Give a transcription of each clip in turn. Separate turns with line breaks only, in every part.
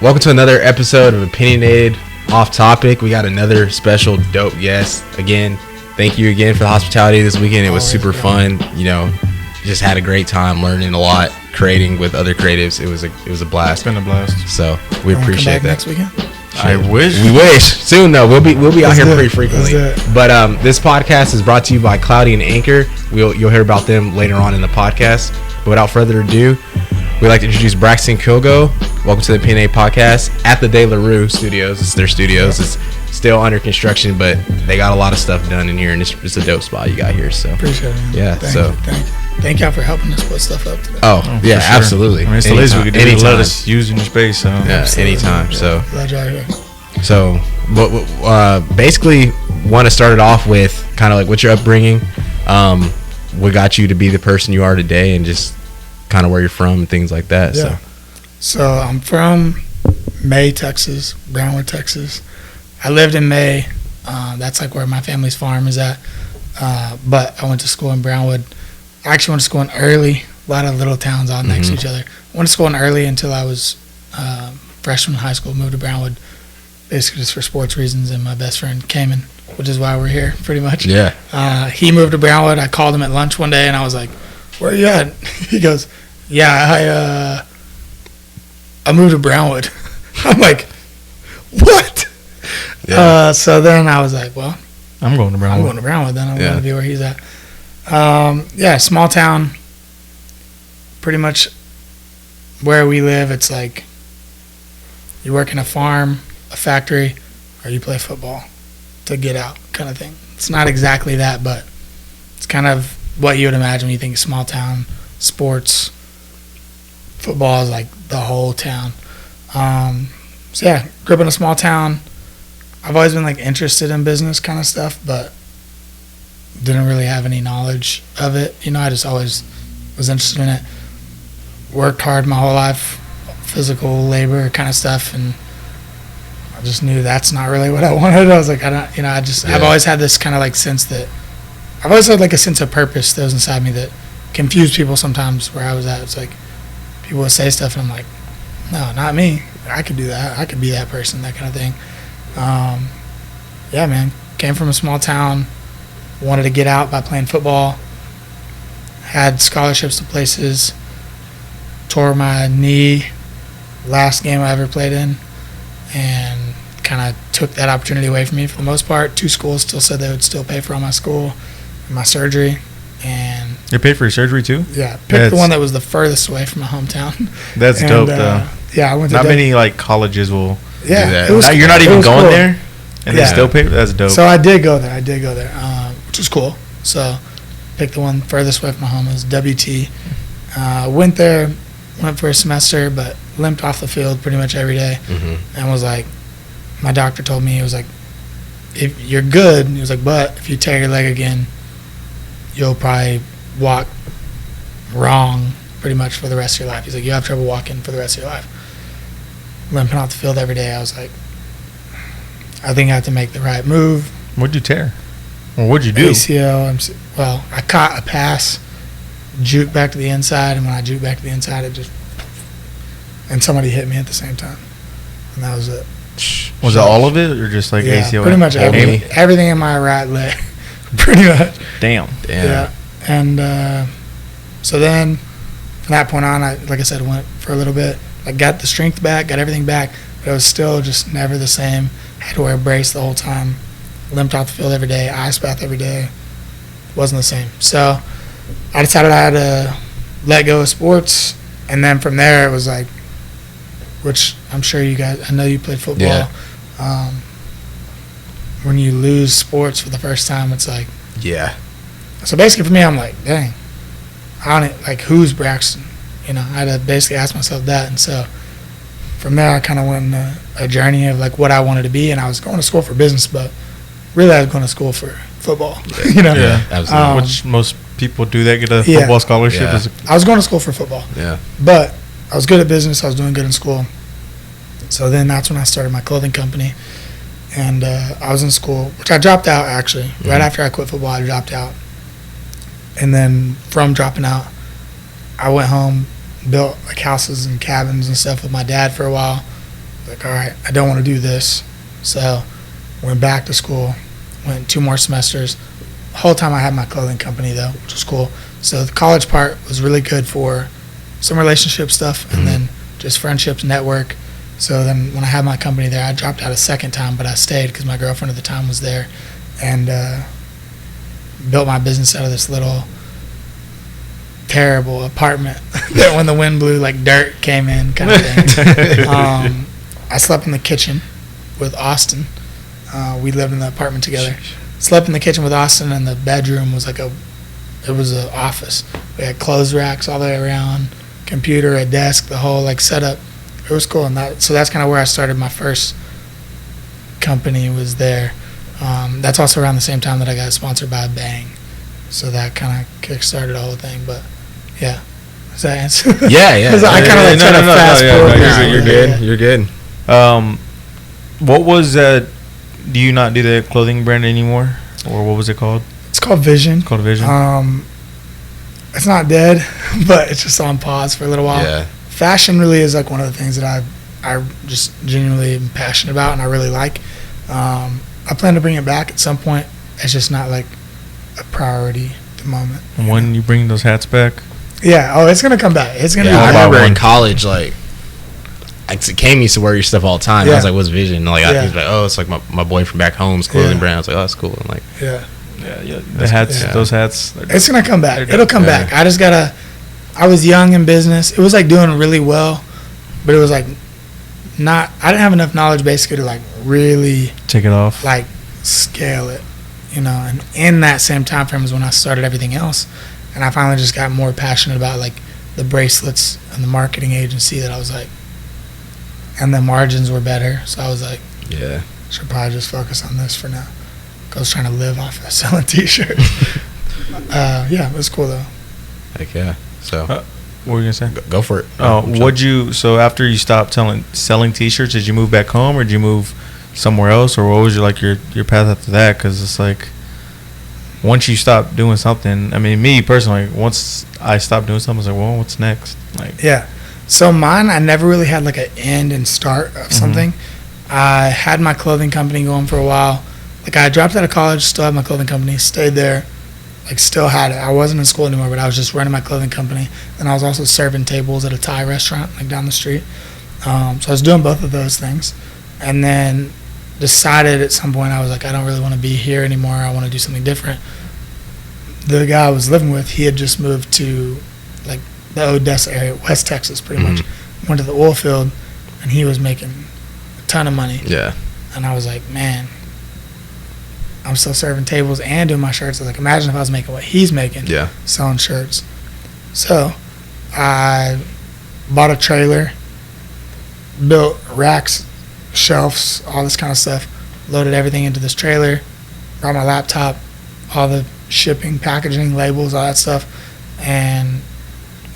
Welcome to another episode of Opinionated Off-Topic. We got another special dope guest. Again, thank you again for the hospitality this weekend. It was super fun. You know, just had a great time learning a lot, creating with other creatives. It was a blast.
It's been a blast.
So we appreciate that.
Next weekend?
I wish.
We wish. Soon though. We'll be out here pretty frequently. But this podcast is brought to you by Cloudy and Anker. You'll hear about them later on in the podcast. But without further ado, we'd like to introduce Braxton Kilgo. Welcome to the Opinionated podcast at the Rue Studio. It's their studios. It's still under construction, but they got a lot of stuff done in here, and it's a dope spot you got here. So
appreciate it.
Yeah.
Thank y'all for helping us put stuff up today.
Oh yeah, sure. Absolutely.
I mean, it's the least we could do to let us use your space. So
yeah, anytime. So
glad y'all here.
So, basically, want to start it off with kind of like what's your upbringing, what got you to be the person you are today, and just kind of where you're from and things like that.
Yeah. So I'm from May, Texas, Brownwood, Texas. I lived in May. That's like where my family's farm is at. But I went to school in Brownwood. I actually went to school in Early. A lot of little towns all next to each other. I went to school in Early until I was freshman in high school. Moved to Brownwood, basically just for sports reasons. And my best friend came in, which is why we're here, pretty much.
Yeah.
He moved to Brownwood. I called him at lunch one day, and I was like, "Where are you at?" He goes, "Yeah, I moved to Brownwood." I'm like, "What?"
Yeah.
So then I was like, "Well,
I'm going to Brownwood.
I'm going to Brownwood. Then I'm going to be where he's at." Small town. Pretty much where we live, it's like you work in a farm, a factory, or you play football to get out, kind of thing. It's not exactly that, but it's kind of what you would imagine when you think small town sports. Football is like the whole town. Grew up in a small town. I've always been like interested in business kind of stuff, but didn't really have any knowledge of it. You know, I just always was interested in it. Worked hard my whole life, physical labor kind of stuff, and I just knew that's not really what I wanted. I was like, I've always had this kind of like sense that I've always had like a sense of purpose that was inside me that confused people sometimes where I was at. It's like people would say stuff and I'm like, no, not me. I could do that. I could be that person, that kind of thing. Man, came from a small town, wanted to get out by playing football, had scholarships to places, tore my knee last game I ever played in, and kind of took that opportunity away from me for the most part. 2 schools still said they would still pay for all my school and my surgery. And
you paid for your surgery too?
Yeah, picked the one that was the furthest away from my hometown.
That's dope though.
Yeah, I went to
not many like colleges will do that. You're not even going there, and they still pay. That's dope.
So I did go there, which was cool. So picked the one furthest away from my home. It was WT. Went there, went for a semester, but limped off the field pretty much every day. And was like, my doctor told me, he was like, if you're good, he was like, but if you tear your leg again, you'll probably walk wrong pretty much for the rest of your life. He's like, you have trouble walking for the rest of your life. Limping off the field every day, I was like, I think I have to make the right move.
What'd you tear? Or what'd you do?
ACL. I caught a pass, juked back to the inside, and when I juked back to the inside, and somebody hit me at the same time. And that was it.
Was it all of it, or just like ACL?
Pretty much everything in my right leg. Pretty much.
Damn.
Yeah. And so then, from that point on, like I said, went for a little bit. I got the strength back, got everything back, but it was still just never the same. I had to wear a brace the whole time. Limped off the field every day, ice bath every day. Wasn't the same. So I decided I had to let go of sports, and then from there it was like, which I'm sure you guys, I know you played football.
Yeah.
When you lose sports for the first time, it's like,
yeah.
So basically for me, I'm like, dang, who's Braxton? You know, I had to basically ask myself that. And so from there, I kind of went on a journey of like what I wanted to be. And I was going to school for business, but really I was going to school for football. You know?
Yeah, absolutely.
Which most people do that, get a football scholarship.
Yeah.
I was going to school for football.
Yeah.
But I was good at business. I was doing good in school. So then that's when I started my clothing company. And I was in school, which I dropped out actually. Right after I quit football, I dropped out. And then from dropping out, I went home, built like houses and cabins and stuff with my dad for a while. Like, all right, I don't want to do this. So went back to school, went 2 more semesters. The whole time I had my clothing company, though, which was cool. So the college part was really good for some relationship stuff and then just friendships, network. So then when I had my company there, I dropped out a second time, but I stayed because my girlfriend at the time was there, and built my business out of this little terrible apartment that when the wind blew, like dirt came in kind of thing. I slept in the kitchen with Austin. We lived in the apartment together. Slept in the kitchen with Austin, and the bedroom was like it was an office. We had clothes racks all the way around, computer, a desk, the whole like setup. It was cool, and so that's kind of where I started my first company, was there. That's also around the same time that I got sponsored by Bang, so that kind of kick-started the whole thing. But yeah, does that answer?
Yeah.
I kind of like try to fast forward.
You're good. You're good.
What was that? Do you not do the clothing brand anymore, or what was it called?
It's called Vision.
It's called Vision.
It's not dead, but it's just on pause for a little while.
Yeah.
Fashion really is like one of the things that I just genuinely am passionate about and I really like. I plan to bring it back at some point. It's just not like a priority at the moment.
And when you bring those hats back?
Yeah. Oh, it's gonna come back. It's gonna.
I remember in college, like, Cam used to wear your stuff all the time. Yeah. I was like, "What's Vision?" Like, he was like, "Oh, it's like my boy from back home's clothing brand." I was like, "Oh, that's cool." I'm like,
yeah. The hats, those hats.
It's gonna come back. It'll come back. I just gotta. I was young in business. It was like doing really well, but it was like not. I didn't have enough knowledge basically to like really
take it off,
like scale it, you know. And in that same time frame is when I started everything else, and I finally just got more passionate about like the bracelets and the marketing agency that I was like, and the margins were better, so I was like,
yeah,
should probably just focus on this for now. I was trying to live off of selling T-shirts. Yeah, it was cool though.
Heck yeah. So,
what were you gonna say?
Go for it.
So after you stopped selling T-shirts, did you move back home, or did you move somewhere else, or what was your path after that? Because it's like, once you stop doing something, I mean, me personally, once I stopped doing something, I was like, well, what's next? Like,
yeah. So mine, I never really had like an end and start of something. I had my clothing company going for a while. Like, I dropped out of college, still had my clothing company, stayed there. Like, still had it. I wasn't in school anymore, but I was just running my clothing company. And I was also serving tables at a Thai restaurant, like, down the street. So I was doing both of those things. And then decided at some point, I was like, I don't really want to be here anymore. I want to do something different. The guy I was living with, he had just moved to, like, the Odessa area, West Texas, pretty much. Went to the oil field, and he was making a ton of money.
Yeah.
And I was like, man, I'm still serving tables and doing my shirts. I was like, imagine if I was making what he's making, selling shirts. So I bought a trailer, built racks, shelves, all this kind of stuff, loaded everything into this trailer, brought my laptop, all the shipping, packaging, labels, all that stuff, and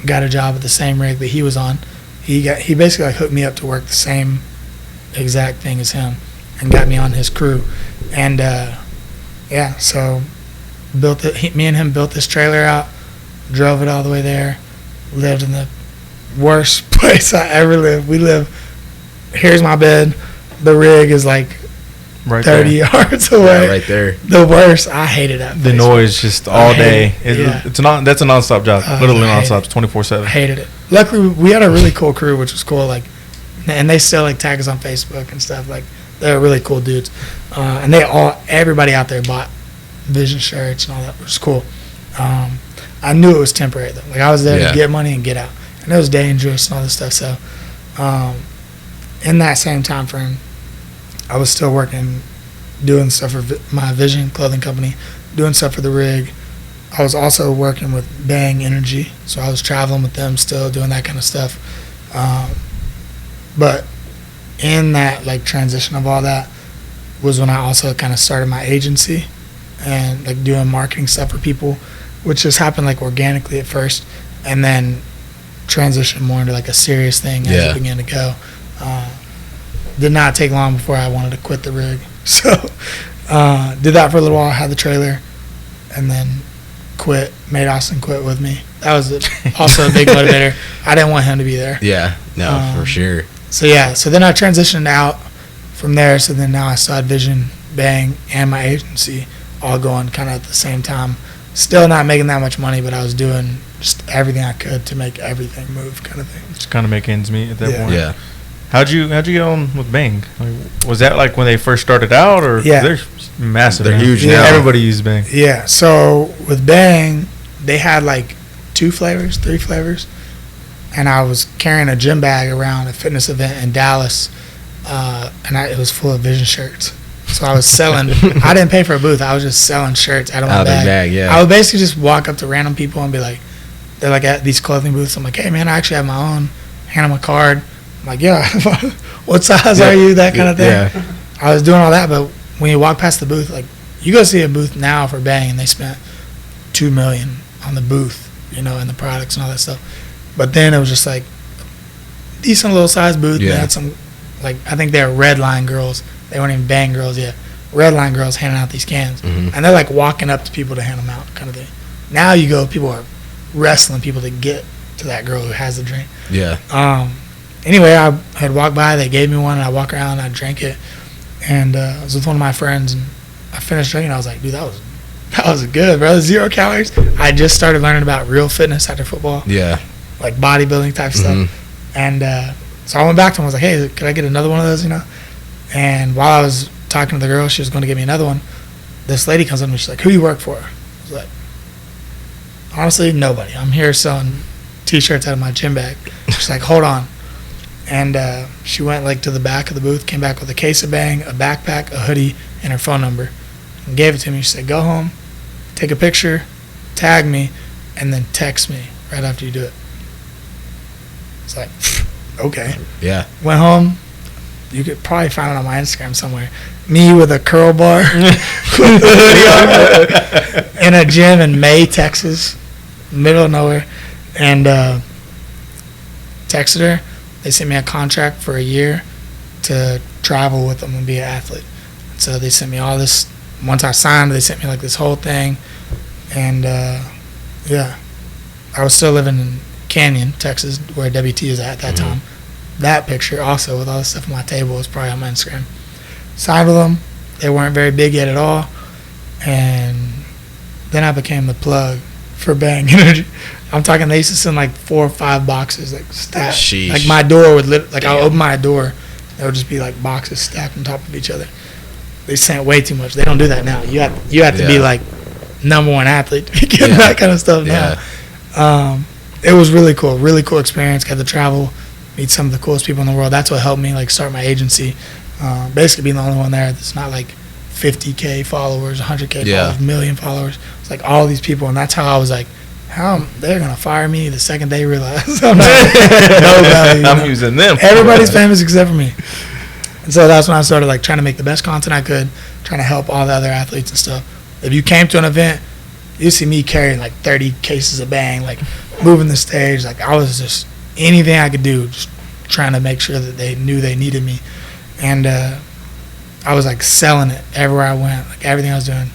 got a job at the same rig that he was on. He basically like hooked me up to work the same exact thing as him and got me on his crew. And yeah, so built it. Me and him built this trailer out, drove it all the way there, lived in the worst place I ever lived. We live, here's my bed, the rig is like right 30 yards away.
Yeah, right there.
The worst. I hated that place.
The noise just all day. That's a nonstop job. Literally nonstop, 24/7.
I hated it. Luckily, we had a really cool crew, which was cool. Like, and they still like tag us on Facebook and stuff. Like, they're really cool dudes. And everybody out there bought Vision shirts and all that, which was cool. I knew it was temporary though. Like, I was there to get money and get out. And it was dangerous and all this stuff. So, in that same time frame, I was still working, doing stuff for my Vision clothing company, doing stuff for the rig. I was also working with Bang Energy, so I was traveling with them still, doing that kind of stuff. But in that like transition of all that was when I also kind of started my agency and like doing marketing stuff for people, which just happened like organically at first, and then transitioned more into like a serious thing as it began to go. Did not take long before I wanted to quit the rig. So did that for a little while, had the trailer, and then quit, made Austin quit with me. That was also a big motivator. I didn't want him to be there.
Yeah, no, for sure.
So then I transitioned out from there. So then now I still had Vision, Bang, and my agency all going kind of at the same time. Still not making that much money, but I was doing just everything I could to make everything move, kind of thing.
Just kind of make ends meet at that point.
Yeah.
How'd you get on with Bang? Like, was that like when they first started out, or they're massive?
They're huge
now.
now.
Everybody uses Bang.
Yeah. So with Bang, they had like 3 flavors, and I was carrying a gym bag around a fitness event in Dallas, and it was full of Vision shirts. So I was selling. I didn't pay for a booth. I was just selling shirts out of my bag.
Yeah.
I would basically just walk up to random people and be like, they're like at these clothing booths. I'm like, hey man, I actually have my own. Hand them a card. I'm like, yeah, what size are you? That kind of thing.
Yeah.
I was doing all that, but when you walk past the booth, like you go see a booth now for Bang, and they spent $2 million on the booth, and the products and all that stuff. But then it was just like decent little size booth.
Yeah.
They had some, like I think they were Red Line girls. They weren't even Bang girls yet. Red Line girls handing out these cans, and they're like walking up to people to hand them out, kind of thing. Now you go, people are wrestling people to get to that girl who has the drink.
Yeah.
Anyway, I had walked by, they gave me one, and I walked around and I drank it. And I was with one of my friends, and I finished drinking. I was like, dude, that was good, bro. 0 calories. I just started learning about real fitness after football.
Yeah.
Like bodybuilding type stuff. And so I went back to him. I was like, hey, could I get another one of those, And while I was talking to the girl, she was going to get me another one. This lady comes up to me. She's like, who do you work for? I was like, honestly, nobody. I'm here selling T-shirts out of my gym bag. She's like, hold on. And she went like to the back of the booth, came back with a case of Bang, a backpack, a hoodie, and her phone number, and gave it to me. She said, go home, take a picture, tag me, and then text me right after you do it. It's like, okay.
Yeah.
Went home. You could probably find it on my Instagram somewhere. Me with a curl bar in a gym in May, Texas, middle of nowhere, and texted her. They sent me a contract for a year to travel with them and be an athlete. So they sent me all this. Once I signed, they sent me like this whole thing, and I was still living in Canyon, Texas, where WT is at that time. That picture also with all the stuff on my table was probably on my Instagram. Signed with them. They weren't very big yet at all, and then I became the plug for Bang Energy. I'm talking, they used to send like 4 or 5 boxes, like stacked.
Sheesh.
Like my door would I would open my door, there would just be like boxes stacked on top of each other. They sent way too much. They don't do that now. You have to be like #1 athlete to be getting that kind of stuff now. It was really cool experience. Got to travel, meet some of the coolest people in the world. That's what helped me like start my agency. Basically being the only one there that's not like 50K followers, 100K followers, million followers. It's like all these people, and that's how I was like, they're gonna fire me the second they realize I'm not no value.
I'm using them.
Everybody's famous except for me. And so that's when I started like trying to make the best content I could, trying to help all the other athletes and stuff. If you came to an event, you see me carrying like 30 cases of Bang, like moving the stage. Like I was just anything I could do, just trying to make sure that they knew they needed me. And I was like selling it everywhere I went, like everything I was doing,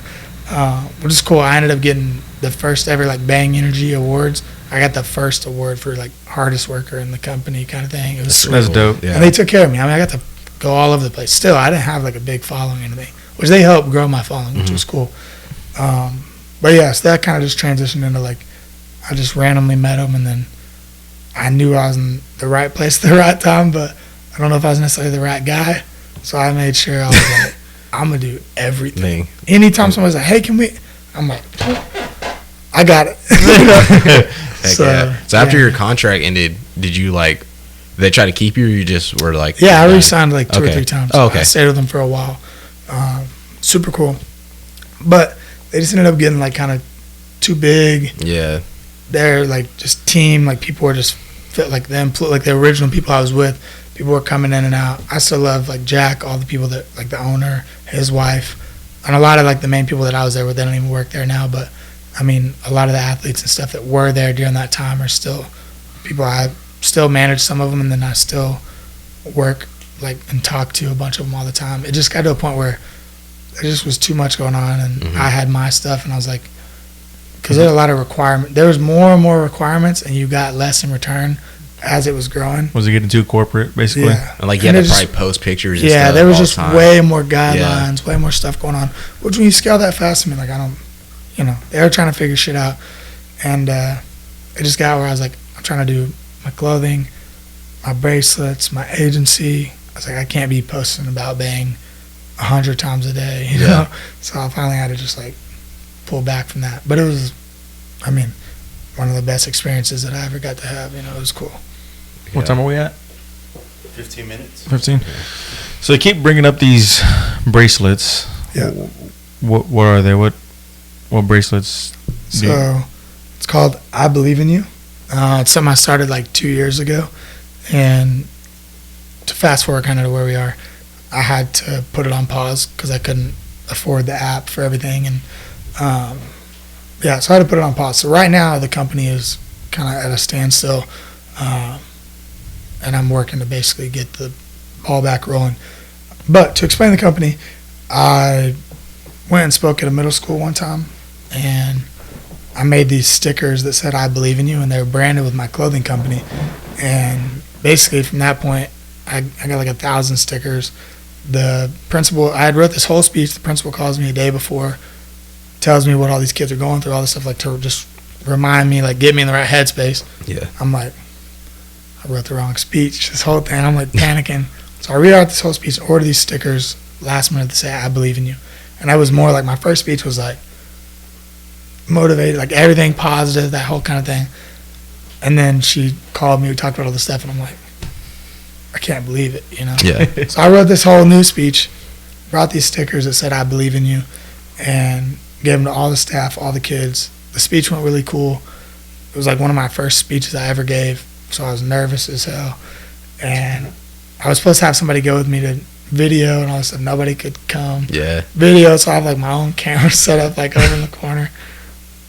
which is cool. I ended up getting the first ever like Bang Energy Awards. I got the first award for like hardest worker in the company kind of thing. It was
That's cool. Dope.
Yeah. And they took care of me. I mean, I got to go all over the place. Still, I didn't have like a big following or anything, which they helped grow my following, which was cool. But yeah, so that kind of just transitioned into like, I just randomly met them, and then I knew I was in the right place at the right time, but I don't know if I was necessarily the right guy. So I made sure I was like, I'm going to do everything. Anytime somebody's like, hey, can we? I'm like, I got it.
So after your contract ended, did you like, they try to keep you, or you just were like?
Yeah, I re-signed like 2 or 3 times.
Oh, okay.
I stayed with them for a while. Super cool. But they just ended up getting like kind of too big.
Yeah.
They're like just team, like people were just fit like them, like the original people I was with. People were coming in and out. I still love like Jack, all the people that like the owner, his wife, and a lot of like the main people that I was there with. They don't even work there now, but I mean a lot of the athletes and stuff that were there during that time are still people. I still manage some of them, and then I still work like and talk to a bunch of them all the time. It just got to a point where there just was too much going on, and I had my stuff, and I was like, because there's a lot of requirement. There was more and more requirements, and you got less in return. as it was growing.
Was it getting too corporate, basically?
Yeah.
And like you had to probably post pictures and
yeah,
stuff
there was
all
just
the time.
way more guidelines, way more stuff going on. Which when you scale that fast, I mean, like, I don't, you know, they were trying to figure shit out. And it just got where I was like, I'm trying to do my clothing, my bracelets, my agency. I was like, I can't be posting about Bang 100 times a day, you know? So I finally had to just, like, pull back from that. But it was, I mean, one of the best experiences that I ever got to have. You know, it was cool.
What time are we at?
15 minutes.
15. So they keep bringing up these bracelets.
Yeah.
What are they? What bracelets?
So it's called I Believe in You. It's something I started like 2 years ago. And to fast forward kind of to where we are, I had to put it on pause because I couldn't afford the app for everything. And so I had to put it on pause. So right now the company is kind of at a standstill. And I'm working to basically get the ball back rolling. But to explain the company, I went and spoke at a middle school one time, and I made these stickers that said, I believe in you, and they were branded with my clothing company. And basically from that point, I got like 1,000 stickers. The principal, I had wrote this whole speech. The principal calls me a day before, tells me what all these kids are going through, all this stuff, like to just remind me, like get me in the right headspace.
Yeah.
I'm like, I wrote the wrong speech, this whole thing. I'm like panicking. So I read out this whole speech, order these stickers last minute to say, I believe in you. And I was more like, my first speech was like motivated, like everything positive, that whole kind of thing. And then she called me, we talked about all this stuff, and I'm like, I can't believe it, you know?
Yeah.
So I wrote this whole new speech, brought these stickers that said, I believe in you, and gave them to all the staff, all the kids. The speech went really cool. It was like one of my first speeches I ever gave. So I was nervous as hell, and I was supposed to have somebody go with me to video and all this stuff. Nobody could come.
Yeah.
Video, so I have like my own camera set up like over in the corner.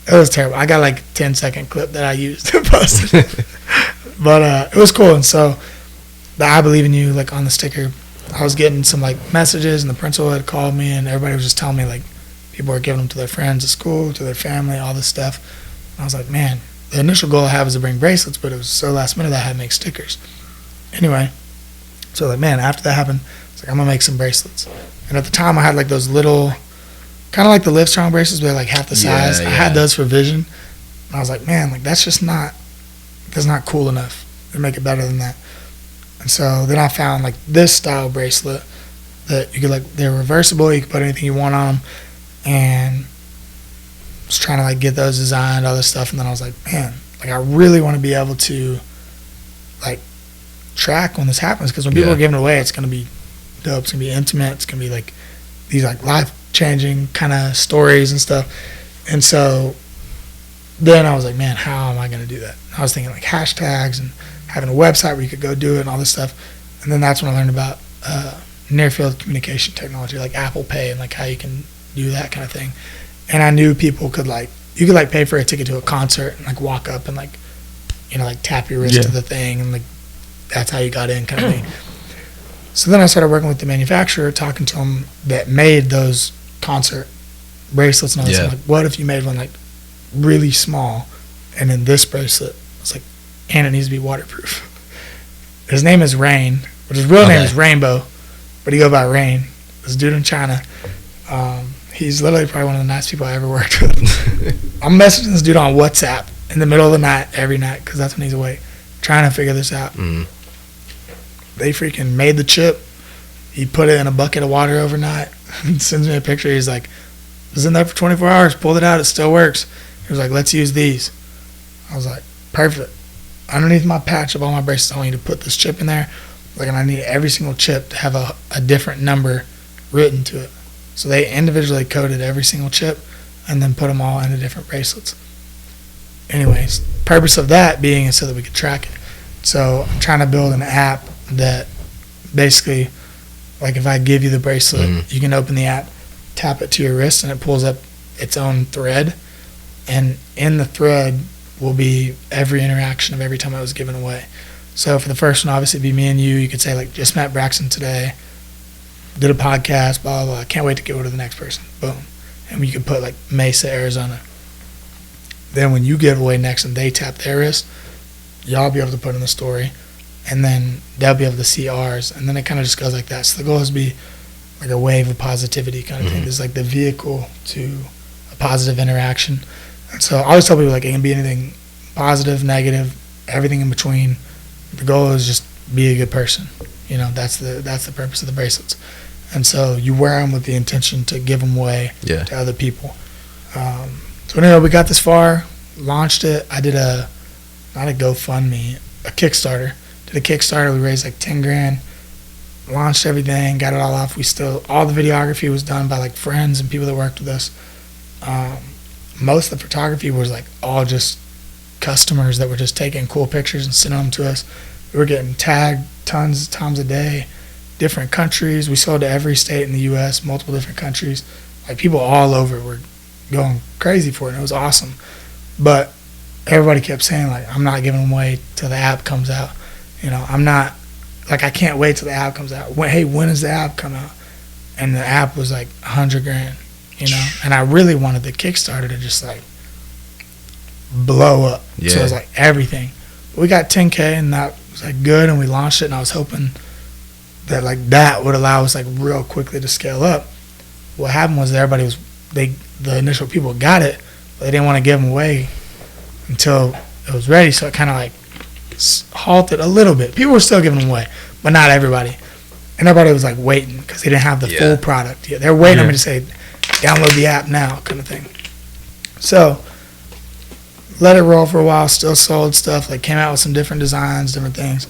It was terrible. I got like a 10-second clip that I used to post it. But it was cool. And so the I believe in you, like on the sticker, I was getting some like messages, and the principal had called me, and everybody was just telling me like people were giving them to their friends at school, to their family, all this stuff. And I was like, man, the initial goal I had was to bring bracelets, but it was so last minute that I had to make stickers. Anyway, so like, man, after that happened, I was like, I'm going to make some bracelets. And at the time, I had like those little, kind of like the Livestrong bracelets, but they're like half the size. I had those for vision. And I was like, man, like that's just not cool enough to make it better than that. And so then I found like this style bracelet that you could like, they're reversible. You can put anything you want on them. And was trying to like get those designed, all this stuff, and then I was like, man, like I really want to be able to like track when this happens, because when people are giving it away, it's gonna be dope, it's gonna be intimate, it's gonna be like these like life-changing kind of stories and stuff. And so then I was like, man, how am I gonna do that? And I was thinking like hashtags and having a website where you could go do it and all this stuff. And then that's when I learned about near-field communication technology, like Apple Pay, and like how you can do that kind of thing. And I knew people could like, you could like pay for a ticket to a concert and like walk up and like, you know, like tap your wrist to the thing, and like that's how you got in kind of thing. So then I started working with the manufacturer, talking to them that made those concert bracelets and all this. I'm like, what if you made one like really small, and then this bracelet, it's like, and it needs to be waterproof. His name is Rain, but his real name is Rainbow, but he go by Rain. This dude in China. He's literally probably one of the nicest people I ever worked with. I'm messaging this dude on WhatsApp in the middle of the night, every night, because that's when he's awake, trying to figure this out. They freaking made the chip. He put it in a bucket of water overnight and sends me a picture. He's like, it was in there for 24 hours, pulled it out, it still works. He was like, let's use these. I was like, perfect. Underneath my patch of all my bracelets, I want you to put this chip in there. Like, and I need every single chip to have a different number written to it. So they individually coded every single chip and then put them all into different bracelets. Anyways, purpose of that being is so that we could track it. So I'm trying to build an app that basically, like if I give you the bracelet, you can open the app, tap it to your wrist, and it pulls up its own thread. And in the thread will be every interaction of every time it was given away. So for the first one, obviously, it'd be me and you. You could say, like, just met Braxton today. Did a podcast, blah, blah, blah. Can't wait to go to the next person. Boom. And you can put like Mesa, Arizona. Then when you give away next and they tap their wrist, y'all be able to put in the story, and then they'll be able to see ours, and then it kind of just goes like that. So the goal is to be like a wave of positivity kind of thing. It's like the vehicle to a positive interaction. And so I always tell people, like, it can be anything positive, negative, everything in between. The goal is just be a good person. You know, that's the purpose of the bracelets. And so you wear them with the intention to give them away to other people. So anyway, we got this far, launched it. I did not a GoFundMe, a Kickstarter. Did a Kickstarter. We raised like 10 grand, launched everything, got it all off. All the videography was done by like friends and people that worked with us. Most of the photography was like all just customers that were just taking cool pictures and sending them to us. We were getting tagged tons of times a day, different countries. We sold to every state in the U.S., multiple different countries. Like, people all over were going crazy for it, and it was awesome. But everybody kept saying, like, I'm not giving them away till the app comes out. You know, I can't wait till the app comes out. When does the app come out? And the app was like $100 grand, you know? And I really wanted the Kickstarter to just like blow up. Yeah. So it was like everything. But we got 10K, and that was like good, and we launched it, and I was hoping that like that would allow us like real quickly to scale up. What happened was the initial people got it, but they didn't want to give them away until it was ready, so it kind of like halted a little bit. People were still giving them away, but not everybody. And everybody was like waiting because they didn't have the full product yet. They're waiting on me to say, download the app now, kind of thing. So let it roll for a while, still sold stuff, like came out with some different designs, different things.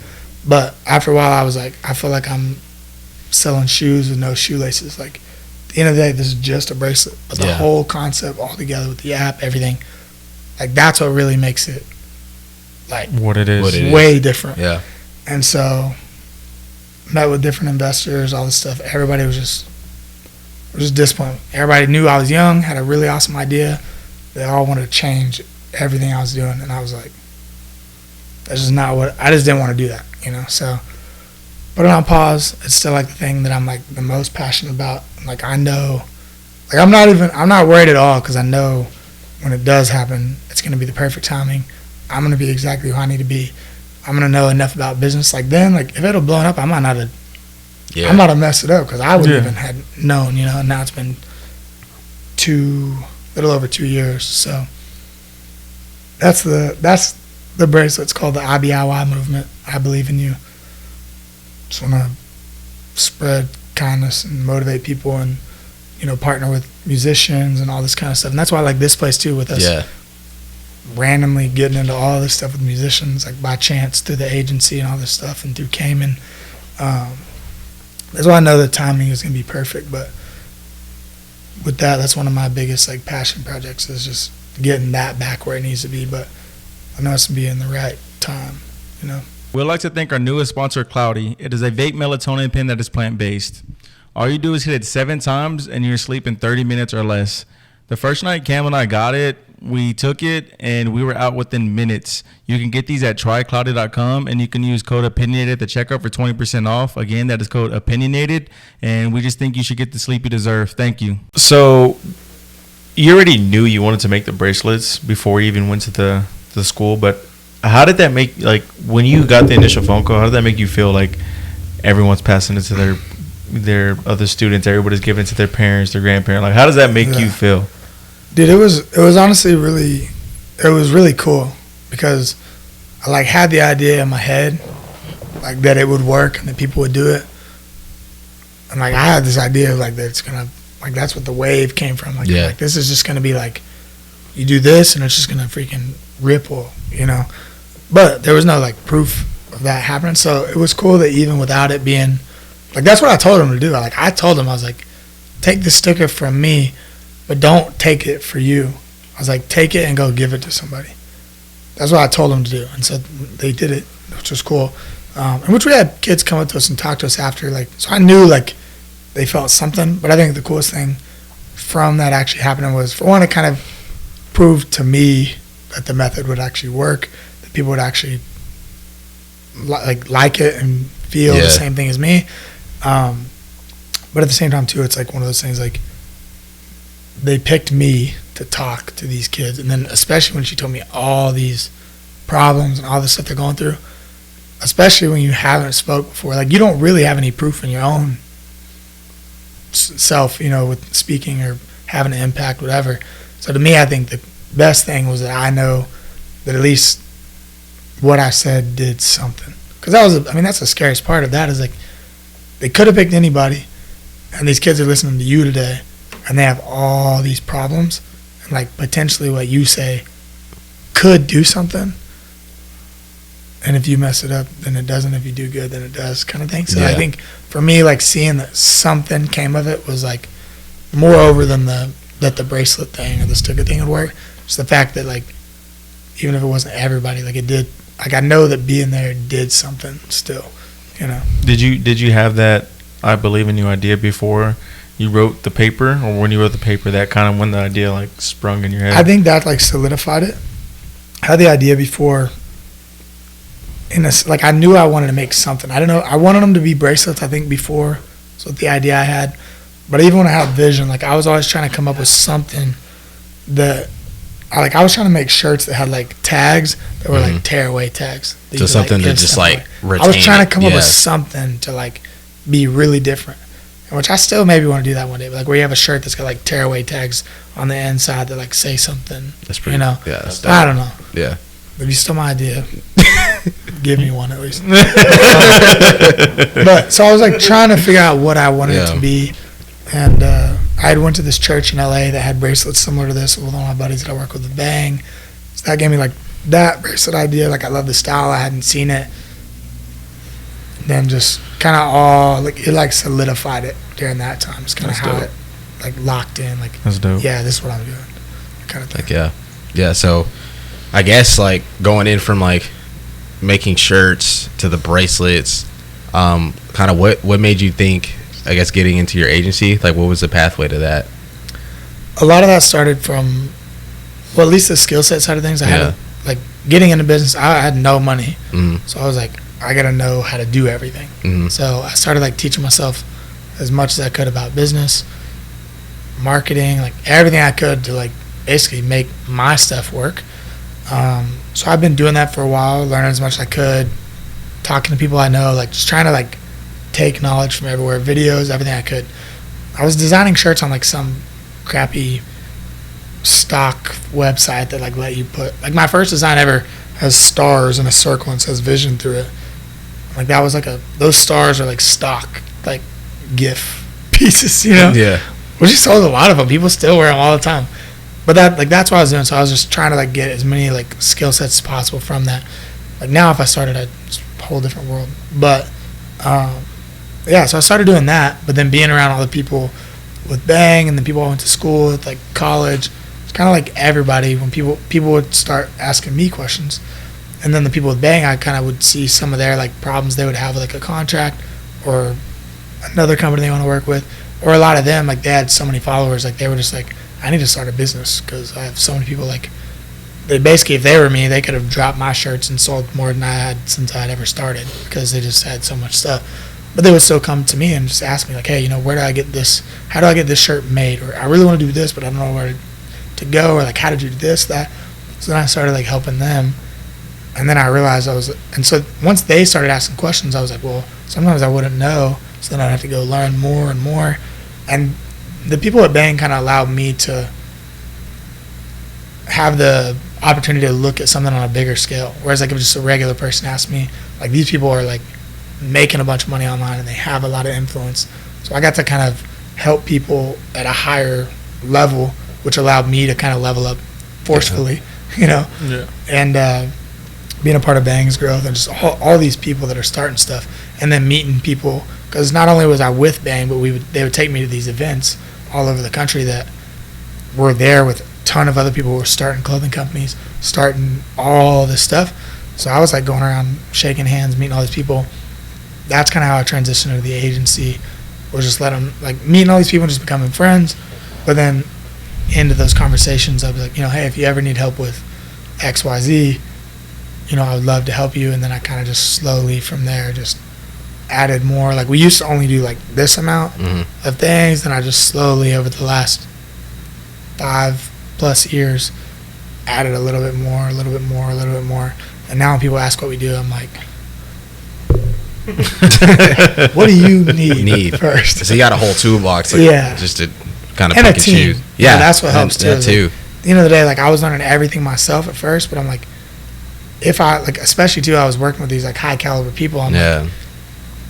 But after a while, I was like, I feel like I'm selling shoes with no shoelaces. Like, at the end of the day, this is just a bracelet. But the whole concept all together with the app, everything, like, that's what really makes it, like,
what it is.
Way different.
Yeah.
And so, met with different investors, all this stuff. Everybody was just disappointed. Everybody knew I was young, had a really awesome idea. They all wanted to change everything I was doing. And I was like, that's just not what, I just didn't want to do that, you know? So, put it on pause. It's still like the thing that I'm like the most passionate about. Like, I know, like, I'm not worried at all, because I know when it does happen, it's going to be the perfect timing. I'm going to be exactly who I need to be. I'm going to know enough about business. Like, then, like, if it'll blow up, I might not have messed it up, because I wouldn't even had known, you know. And now it's been little over 2 years. So that's the bracelet. It's called the IBIY movement. I believe in you. Just want to spread kindness and motivate people, and, you know, partner with musicians and all this kind of stuff. And that's why I like this place too, with us randomly getting into all this stuff with musicians, like by chance through the agency and all this stuff, and through Cayman. That's why I know the timing is going to be perfect. But with that's one of my biggest like passion projects, is just getting that back where it needs to be. But I know it's going to be in the right time, you know.
We'd like to thank our newest sponsor, Cloudy. It is a vape melatonin pen that is plant-based. All you do is hit it 7 times, and you're asleep in 30 minutes or less. The first night Cam and I got it, we took it, and we were out within minutes. You can get these at trycloudy.com, and you can use code Opinionated at the checkout for 20% off. Again, that is code Opinionated, and we just think you should get the sleep you deserve. Thank you.
So you already knew you wanted to make the bracelets before you even went to the school, but how did that make, like, when you got the initial phone call, how did that make you feel, like everyone's passing it to their other students, everybody's giving it to their parents, their grandparents? Like, how does that make you feel?
Dude, it was honestly really cool, because I like had the idea in my head, like, that it would work and that people would do it. And like, I had this idea of like that it's gonna, like, that's what the wave came from. Like, like, this is just gonna be like, you do this and it's just gonna freaking ripple, you know. But there was no like proof of that happening, so it was cool that even without it being, like, that's what I told him to do. Like, I told him, I was like, take the sticker from me, but don't take it for you. I was like, take it and go give it to somebody. That's what I told them to do. And so they did it, which was cool. And which we had kids come up to us and talk to us after. Like, so I knew, like, they felt something. But I think the coolest thing from that actually happening was, for one, it kind of proved to me that the method would actually work, that people would actually like it and feel the same thing as me. But at the same time, too, it's like one of those things, like, they picked me to talk to these kids. And then especially when she told me all these problems and all the stuff they're going through, especially when you haven't spoke before. Like, you don't really have any proof in your own self, you know, with speaking or having an impact, whatever. So to me, I think the best thing was that I know that at least what I said did something. Because that's the scariest part of that, is like, they could have picked anybody, and these kids are listening to you today, and they have all these problems, and like potentially what you say could do something. And if you mess it up, then it doesn't. If you do good, then it does, kind of thing. So I think for me, like, seeing that something came of it was like more over than that the bracelet thing or the sticker thing would work. Just the fact that, like, even if it wasn't everybody, like, it did. Like, I know that being there did something still, you know.
Did you have that I believe in you idea before you wrote the paper, or when you wrote the paper, that kind of when the idea like sprung in your head?
I think that like solidified it. I had the idea before. Like, I knew I wanted to make something. I don't know. I wanted them to be bracelets, I think, before. So the idea I had. But even when I had vision, like, I was always trying to come up with something that, I was trying to make shirts that had like tags that were like tearaway tags.
So something to just like retain.
I was trying to come up with something to like be really different. Which I still maybe want to do that one day. But like, where you have a shirt that's got like tearaway tags on the inside that like say something. That's pretty, you know. Yeah, that's I don't know.
Yeah.
If you stole my idea, give me one at least. But so I was like trying to figure out what I wanted it to be, and I had went to this church in LA that had bracelets similar to this with one of my buddies that I work with at Bang. So that gave me like that bracelet idea. Like, I love the style. I hadn't seen it. Then just kind of all like it like solidified it during that time. It's kind of how it like locked in. Like,
that's dope.
Yeah, this is what I'm doing. Kind of thing.
Like, yeah. So I guess like going in from like making shirts to the bracelets, kind of what made you think, I guess, getting into your agency? Like, what was the pathway to that?
A lot of that started from, well, at least the skill set side of things. I had like getting into business. I had no money, so I was like, I gotta know how to do everything. So I started like teaching myself as much as I could about business, marketing, like everything I could to like basically make my stuff work. So I've been doing that for a while, learning as much as I could, talking to people I know, like just trying to like take knowledge from everywhere, videos, everything I could. I was designing shirts on like some crappy stock website that like let you put, like, my first design ever has stars and a circle and says vision through it. Like, that was like those stars are like stock, like GIF pieces, you know?
Yeah.
Which sold a lot of them. People still wear them all the time. But that's what I was doing. So I was just trying to like get as many like skill sets as possible from that. Like, now if I started, it's a whole different world. But so I started doing that. But then being around all the people with Bang and the people I went to school with, like college, it's kind of like everybody. When people would start asking me questions, and then the people with Bang, I kind of would see some of their like problems they would have with like a contract or another company they want to work with, or a lot of them, like, they had so many followers, like they were just like, I need to start a business because I have so many people. Like, they basically, if they were me, they could have dropped my shirts and sold more than I had since I had ever started, because they just had so much stuff. But they would still come to me and just ask me like, hey, you know, where do I get this? How do I get this shirt made? Or I really want to do this, but I don't know where to go, or like how to do this, that. So then I started like helping them. And then I realized and so once they started asking questions, I was like, well, sometimes I wouldn't know. So then I'd have to go learn more and more. And the people at Bang kind of allowed me to have the opportunity to look at something on a bigger scale. Whereas like if just a regular person asked me, like, these people are like making a bunch of money online and they have a lot of influence. So I got to kind of help people at a higher level, which allowed me to kind of level up forcefully, you know?
Yeah.
And being a part of Bang's growth and just all these people that are starting stuff, and then meeting people, because not only was I with Bang, but they would take me to these events all over the country that were there with a ton of other people who were starting clothing companies, starting all this stuff. So I was like going around shaking hands, meeting all these people. That's kind of how I transitioned to the agency, was just meeting all these people and just becoming friends. But then into those conversations, I'd be like, you know, hey, if you ever need help with XYZ, you know, I would love to help you. And then I kind of just slowly from there just added more. Like, we used to only do like this amount of things. Then I just slowly over the last 5+ years added a little bit more. And now when people ask what we do, I'm like, what do you need first?
So you got a whole toolbox, just to kind of
and
pick
a
and
team.
choose. Yeah,
that's what helps too.
That too.
At the end of the day, like I was learning everything myself at first, but I'm like, if I like, especially too, I was working with these like high caliber people. I'm like,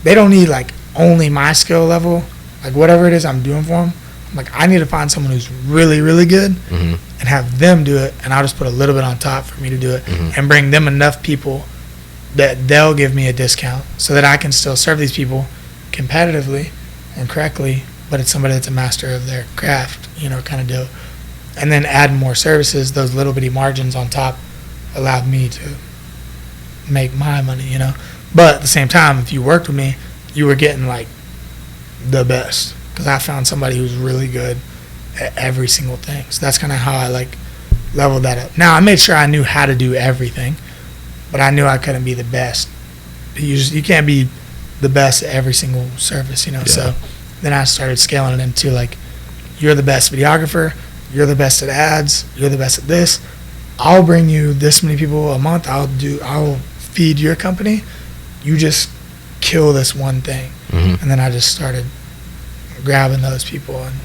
they don't need like only my skill level, like whatever it is I'm doing for them. I'm like, I need to find someone who's really, really good and have them do it, and I'll just put a little bit on top for me to do it, and bring them enough people that they'll give me a discount so that I can still serve these people competitively and correctly, but it's somebody that's a master of their craft, kind of deal. And then add more services, those little bitty margins on top allowed me to make my money, But at the same time, if you worked with me, you were getting like the best, because I found somebody who's really good at every single thing. So that's kind of how I like leveled that up. Now I made sure I knew how to do everything, but I knew I couldn't be the best. You can't be the best at every single service, So then I started scaling it into like, you're the best videographer, you're the best at ads, you're the best at this. I'll bring you this many people a month. I'll feed your company. You just kill this one thing. And then I just started grabbing those people. And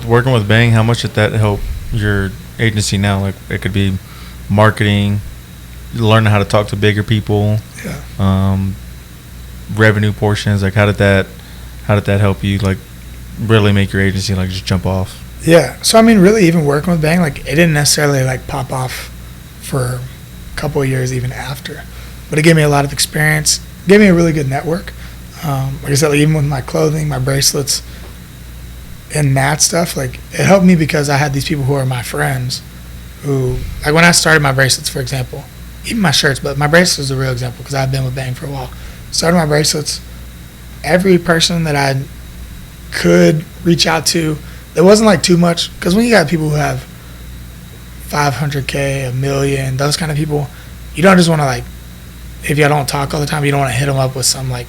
working with Bang, how much did that help your agency now? Like it could be marketing, learning how to talk to bigger people, revenue portions. Like how did that help you like really make your agency like just jump off?
Yeah. So I mean, really, even working with Bang, like it didn't necessarily like pop off for a couple of years even after, but it gave me a lot of experience. It gave me a really good network. Like I said, like even with my clothing, my bracelets, and that stuff, like it helped me because I had these people who are my friends. Who, like when I started my bracelets, for example, even my shirts, but my bracelets is a real example because I've been with Bang for a while. Started my bracelets, every person that I could reach out to, there wasn't like too much, because when you got people who have 500K, $1 million, those kind of people, you don't just want to like, if you don't talk all the time, you don't want to hit them up with some like,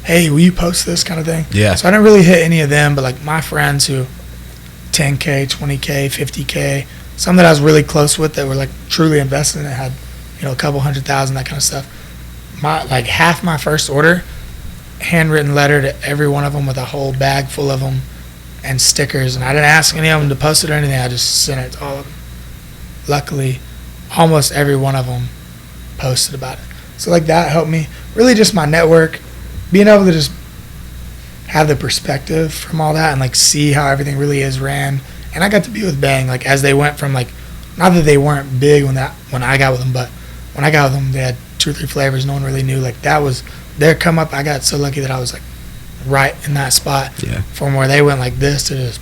hey, will you post this kind of thing? Yeah. So I didn't really hit any of them, but like my friends who 10K, 20K, 50K, some that I was really close with that were like truly invested and had, a couple 100,000, that kind of stuff. Like half my first order, handwritten letter to every one of them with a whole bag full of them and stickers, and I didn't ask any of them to post it or anything. I just sent it to all of them. Luckily, almost every one of them posted about it. So like that helped me. Really just my network, being able to just have the perspective from all that and like see how everything really is ran. And I got to be with Bang like as they went from like, not that they weren't big when I got with them, but when I got with them they had 2 or 3 flavors no one really knew. Like that was their come up. I got so lucky that I was like right in that spot from where they went like this to just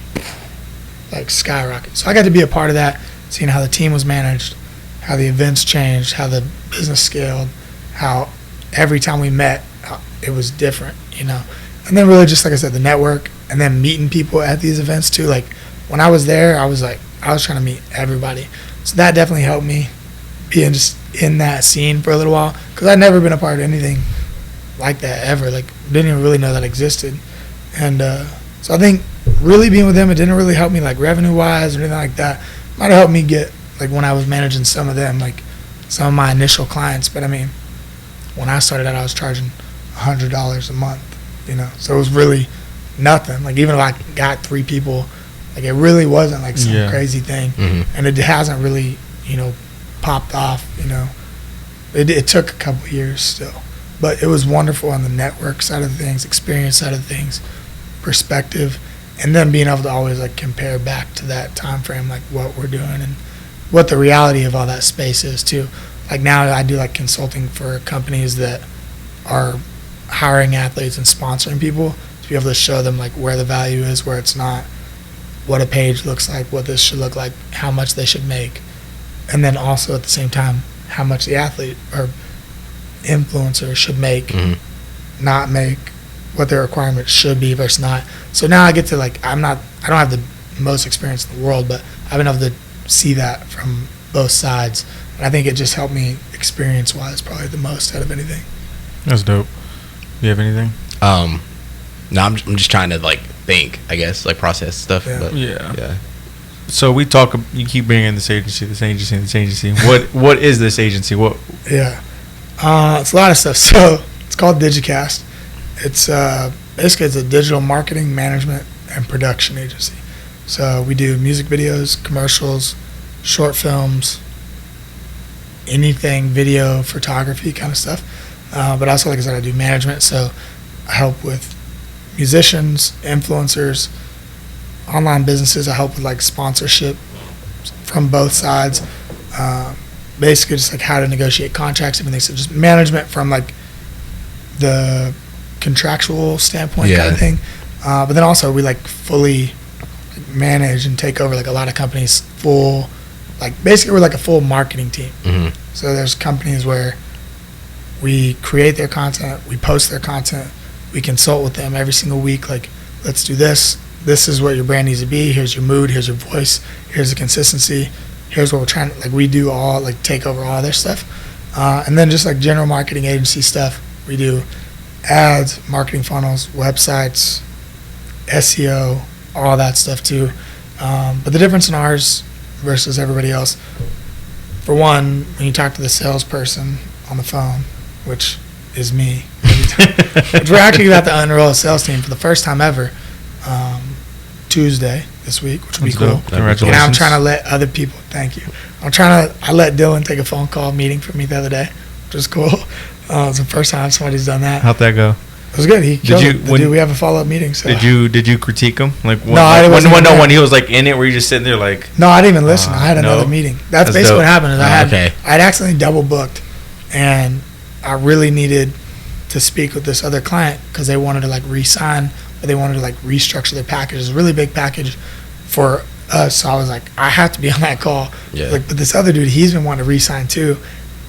like skyrocket. So I got to be a part of that, seeing how the team was managed, how the events changed, how the business scaled, how every time we met it was different, And then really just like I said, the network, and then meeting people at these events too. Like when I was there, I was trying to meet everybody. So that definitely helped me being just in that scene for a little while, because I'd never been a part of anything like that ever. Like didn't even really know that existed. And so I think really being with them, it didn't really help me like revenue wise or anything like that. Might have helped me get like when I was managing some of them, like some of my initial clients. But I mean, when I started out, I was charging $100 a month, so it was really nothing. Like even if I got 3 people, like it really wasn't like some crazy thing. And it hasn't really popped off. It took a couple of years still, but it was wonderful on the network side of things, experience side of things, perspective, and then being able to always like compare back to that time frame, like what we're doing and what the reality of all that space is too. Like now I do like consulting for companies that are hiring athletes and sponsoring people to be able to show them like where the value is, where it's not, what a page looks like, what this should look like, how much they should make, and then also at the same time how much the athlete or influencer should make, not make, what their requirements should be versus not. So now I get to like, I don't have the most experience in the world, but I've been able to see that from both sides, and I think it just helped me experience wise probably the most out of anything.
That's dope. You have anything?
No, I'm just trying to like think, I guess, like process stuff.
Yeah.
But, yeah.
So we talk. You keep bringing this agency. What is this agency? What?
Yeah, it's a lot of stuff. So it's called Digicast. It's basically it's a digital marketing, management, and production agency. So we do music videos, commercials, short films, anything video, photography kind of stuff. But also, like I said, I do management. So I help with musicians, influencers, online businesses. I help with like sponsorship from both sides. Basically just like how to negotiate contracts, everything. So just management from like the contractual standpoint kind of thing. But then also we like fully manage and take over like a lot of companies full, like basically we're like a full marketing team. Mm-hmm. So there's companies where we create their content, we post their content, we consult with them every single week. Like, let's do this. This is what your brand needs to be. Here's your mood. Here's your voice. Here's the consistency. Here's what we're trying to, like, we do all, like, take over all their stuff. And then just, like, general marketing agency stuff. We do ads, marketing funnels, websites, SEO, all that stuff, too. But the difference in ours versus everybody else, for one, when you talk to the salesperson on the phone, which is me, which we're actually about to unroll a sales team for the first time ever Tuesday this week, which would be cool.
Congratulations.
And I'm trying to let other people, thank you. I let Dylan take a phone call meeting for me the other day, which was cool. It's the first time somebody's done that.
How'd that go?
It was good. He killed it. We have a follow-up meeting. So.
Did you critique him? Like
when
he was like in it, were you just sitting there like?
No, I didn't even listen. I had another meeting. That's basically dope. What happened. Is I'd accidentally double booked, and I really needed to speak with this other client because they wanted to like re-sign, but they wanted to like restructure their package. It's a really big package for us. So I was like, I have to be on that call. Yeah. Like, but this other dude, he's been wanting to re-sign too,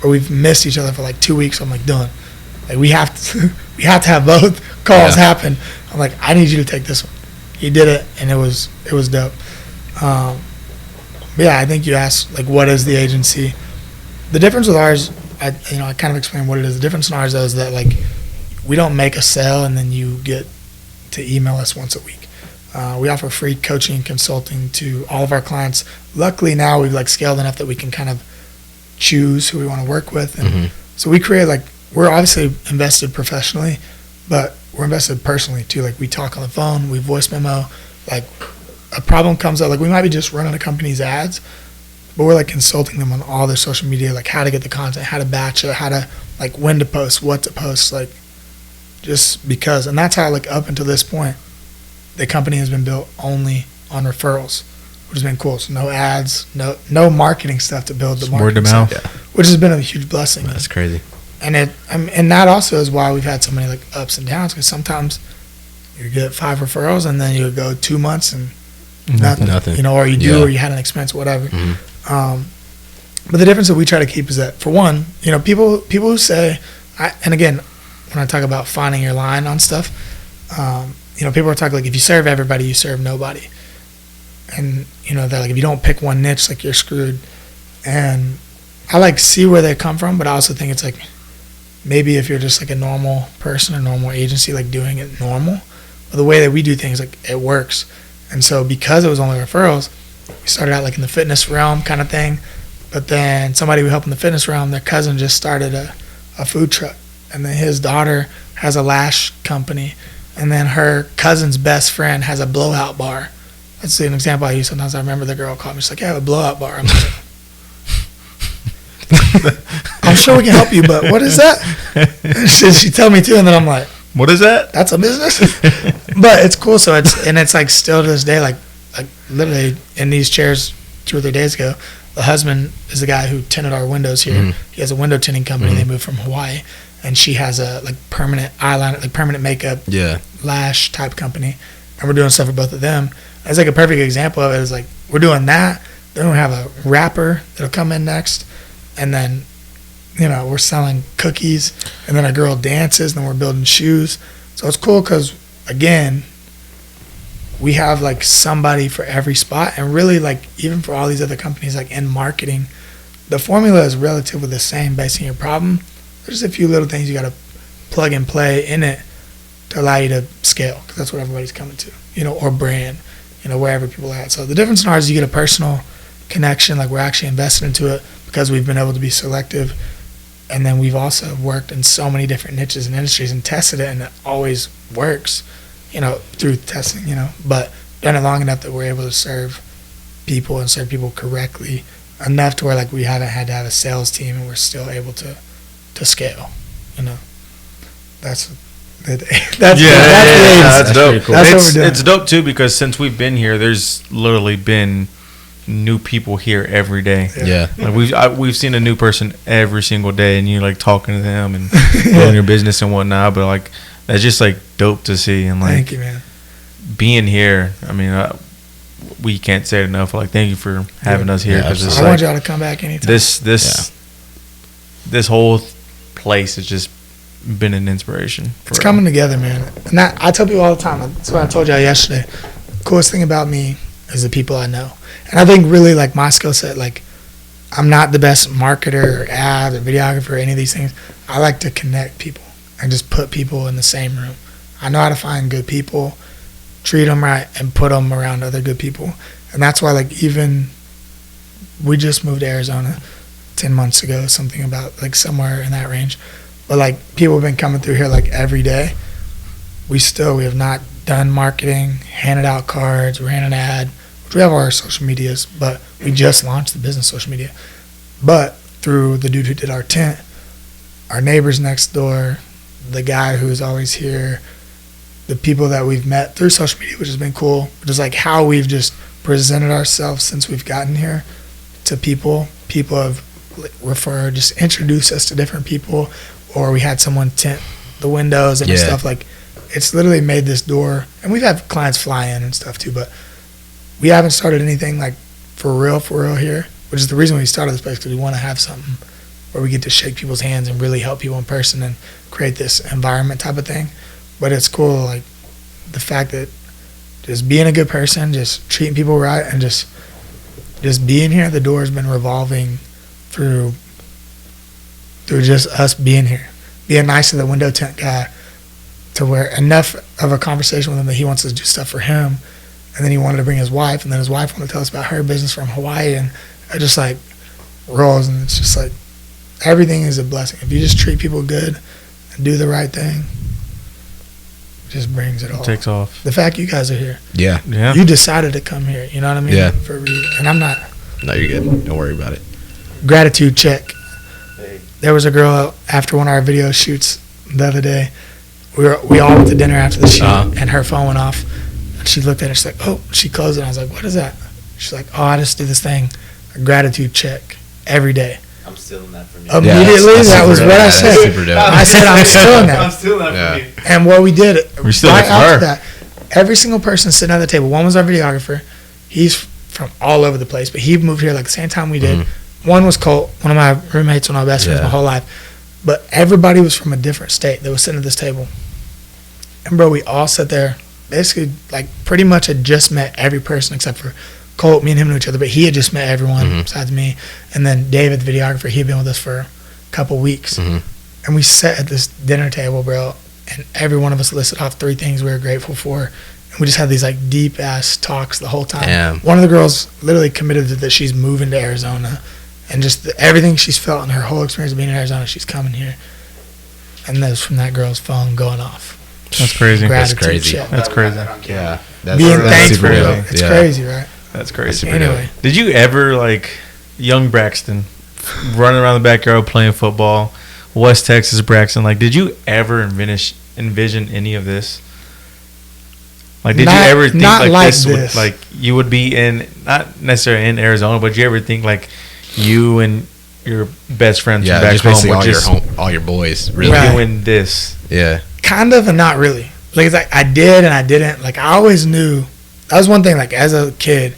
or we've missed each other for like 2 weeks. So I'm like, Dylan, like we have to have both calls happen. I'm like, I need you to take this one. He did it, and it was dope. But yeah, I think you asked like, what is the agency? The difference with ours, I kind of explained what it is. The difference in ours though is that like we don't make a sale and then you get to email us once a week. We offer free coaching and consulting to all of our clients. Luckily now we've like scaled enough that we can kind of choose who we want to work with, and so we create like, we're obviously invested professionally, but we're invested personally too. Like we talk on the phone, we voice memo, like a problem comes up, like we might be just running a company's ads, but we're like consulting them on all their social media, like how to get the content, how to batch it, how to like when to post, what to post, like just because. And that's how like up until this point, the company has been built only on referrals, which has been cool. So no ads, no marketing stuff to build the marketing stuff, which has been a huge blessing.
That's crazy.
And and that also is why we've had so many like ups and downs, because sometimes you get 5 referrals and then you go 2 months and nothing. Or you do, or you had an expense, whatever. But the difference that we try to keep is that, for one, people who say, and again, when I talk about finding your line on stuff, people are talking like, if you serve everybody, you serve nobody. And they're like, if you don't pick one niche, like you're screwed. And I like see where they come from, but I also think it's like, maybe if you're just like a normal person, a normal agency, like doing it normal, but the way that we do things, like it works. And so because it was only referrals, we started out like in the fitness realm kind of thing, but then somebody who helped in the fitness realm, their cousin just started a food truck, and then his daughter has a lash company, and then her cousin's best friend has a blowout bar. That's an example I use sometimes. I remember the girl called me, she's like, I have a blowout bar. I'm like, I'm sure we can help you, but what is that? She tell me too, and then I'm like,
what is that?
That's a business. But it's cool. So it's like still to this day, like literally in these chairs 2 or 3 days ago, the husband is the guy who tinted our windows here. He has a window tinting company. They moved from Hawaii, and she has a like permanent eyeliner, like permanent makeup, lash type company, and we're doing stuff for both of them. It's like a perfect example of it. Is like we're doing that. Then we have a rapper that'll come in next, and then we're selling cookies, and then a girl dances, and then we're building shoes. So it's cool because, again, we have like somebody for every spot, and really like even for all these other companies, like in marketing, the formula is relatively the same based on your problem. There's a few little things you got to plug and play in it to allow you to scale, because that's what everybody's coming to, or brand. wherever people are at. So the difference in ours is you get a personal connection, like we're actually invested into it because we've been able to be selective. And then we've also worked in so many different niches and industries and tested it, and it always works, through testing, but done it long enough that we're able to serve people and serve people correctly enough to where like we haven't had to have a sales team and we're still able to scale, That's dope.
That's
cool. That's what we're doing.
It's dope too because since we've been here, there's literally been new people here every day.
Yeah.
Like we've seen a new person every single day, and you like talking to them and doing your business and whatnot. But like that's just like dope to see, and like
thank you, man.
Being here. I mean, we can't say it enough. Like thank you for having us here.
I want y'all to come back anytime.
This whole place has just been an inspiration.
It's coming together, man. And I tell people all the time. That's what I told y'all yesterday. The coolest thing about me is the people I know. And I think really like my skill set, like I'm not the best marketer or ad or videographer or any of these things. I like to connect people and just put people in the same room. I know how to find good people, treat them right, and put them around other good people. And that's why like even we just moved to Arizona 10 months ago, something about like somewhere in that range. But like people have been coming through here like every day. We have not done marketing, handed out cards, ran an ad. We have our social medias, but we just launched the business social media. But through the dude who did our tent, our neighbors next door, the guy who's always here, the people that we've met through social media, which has been cool. Just like how we've just presented ourselves since we've gotten here to people. People have referred, just introduced us to different people, or we had someone tint the windows and stuff. Like it's literally made this door, and we've had clients fly in and stuff too, but we haven't started anything like for real here, which is the reason we started this place, because we want to have something where we get to shake people's hands and really help people in person and create this environment type of thing. But it's cool, like the fact that just being a good person, just treating people right, and just being here, the door has been revolving through just us being here, being nice to the window tent guy, to where enough of a conversation with him that he wants to do stuff for him. And then he wanted to bring his wife, and then his wife wanted to tell us about her business from Hawaii, and it just like rolls, and it's just like everything is a blessing. If you just treat people good and do the right thing, it just brings it all.
It takes off.
The fact you guys are here.
Yeah.
You decided to come here, you know what I mean?
Yeah.
And I'm not.
No, you're good. Don't worry about it.
Gratitude check. There was a girl after one of our video shoots the other day. We all went to dinner after the shoot, and her phone went off. She looked at it, she's like, oh, she closed it. I was like, what is that? She's like, oh, I just do this thing, a gratitude check every day.
I'm stealing that from you.
Immediately, that was what I said.
Super dope.
I said, I'm stealing that.
I'm stealing that from you.
And what we did,
We still
right
next to
after
her.
that, every single person sitting at the table, one was our videographer. He's from all over the place, but he moved here like the same time we did. One was Colt, one of my roommates, one of my best friends my whole life. But everybody was from a different state that was sitting at this table. And bro, we all sat there, basically like pretty much had just met every person except for Colt. Me and him knew each other, but he had just met everyone besides me. And then David, the videographer, he had been with us for a couple weeks. And we sat at this dinner table, bro, and every one of us listed off 3 things we were grateful for. And we just had these like deep ass talks the whole time.
Damn.
One of the girls literally committed that she's moving to Arizona, and just everything she's felt in her whole experience of being in Arizona, she's coming here. And that was from that girl's phone going off.
That's crazy.
Gratitude
That's crazy.
check.
That's crazy.
Yeah.
Being
that's
thankful,
super
bro.
dope.
It's
Yeah.
crazy, right?
That's crazy.
Super
Anyway,
Did you ever, like, young Braxton, running around the backyard playing football, West Texas Braxton, like, did you ever envision any of this? Like, did you ever think, like this would, like, you would be in, not necessarily in Arizona, but did you ever think, like, you and your best friends from back
just
home
basically
would
all your boys, really.
Right.
doing this?
Yeah.
kind of and not really. Like, it's like I did and I didn't. Like, I always knew. That was one thing, like, as a kid,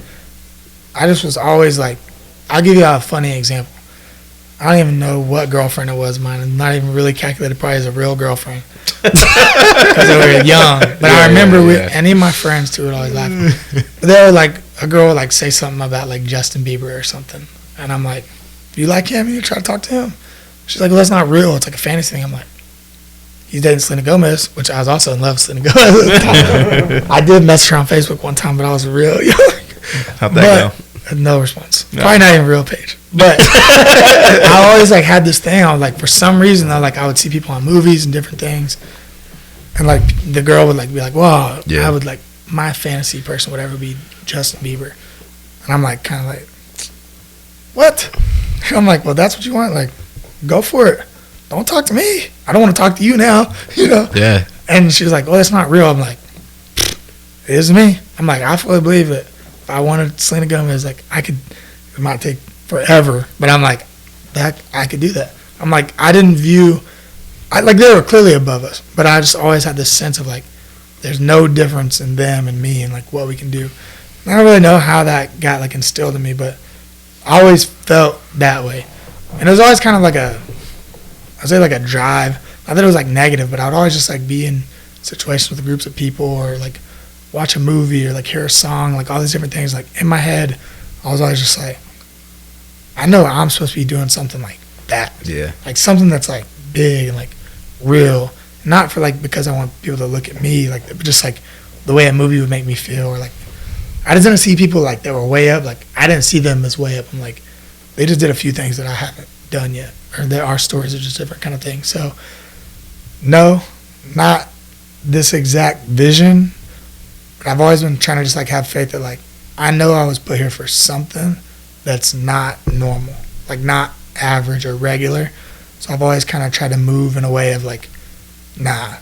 I just was always like, I'll give you a funny example. I don't even know what girlfriend it was of mine. I'm not even really calculated probably as a real girlfriend. Because we were young. But I remember, and even my friends too would always laugh. But they were like, a girl would like say something about like Justin Bieber or something. And I'm like, do you like him? You try to talk to him? She's like, well, that's not real. It's like a fantasy thing. I'm like, he's dating Selena Gomez, which I was also in love with Selena Gomez. I did message her on Facebook one time, but I was real young.
How'd that
go? No response.
No.
Probably not even real page. But I always like had this thing. I was like, for some reason, though, like I would see people on movies and different things, and like the girl would like be like, "Wow," I would like my fantasy person would ever be Justin Bieber, and I'm like kind of like, what? And I'm like, well, that's what you want. Like, go for it. Don't talk to me. I don't want to talk to you now. You know.
Yeah.
And she was like, well, that's not real. I'm like, it is me. I'm like, I fully believe it. If I wanted Selena Gomez, like I could. It might take forever, but I'm like, that I could do that. I'm like, I didn't view, like they were clearly above us, but I just always had this sense of like, there's no difference in them and me and like what we can do. And I don't really know how that got like instilled in me, but I always felt that way. And it was always kind of like I'd say like a drive. Not that it was like negative, but I would always just like be in situations with groups of people or like watch a movie or like hear a song, like all these different things. Like in my head, I was always just like, I know I'm supposed to be doing something like that.
Yeah.
Like something that's like big and like real. Not for like because I want people to look at me, like, but just like the way a movie would make me feel. Or like, I just didn't see people like that were way up. Like, I didn't see them as way up. I'm like, they just did a few things that I haven't done yet. Or that our stories are just different kind of thing. So, no, not this exact vision. But I've always been trying to just like have faith that like, I know I was put here for something that's not normal, like not average or regular. So I've always kind of tried to move in a way of like, nah,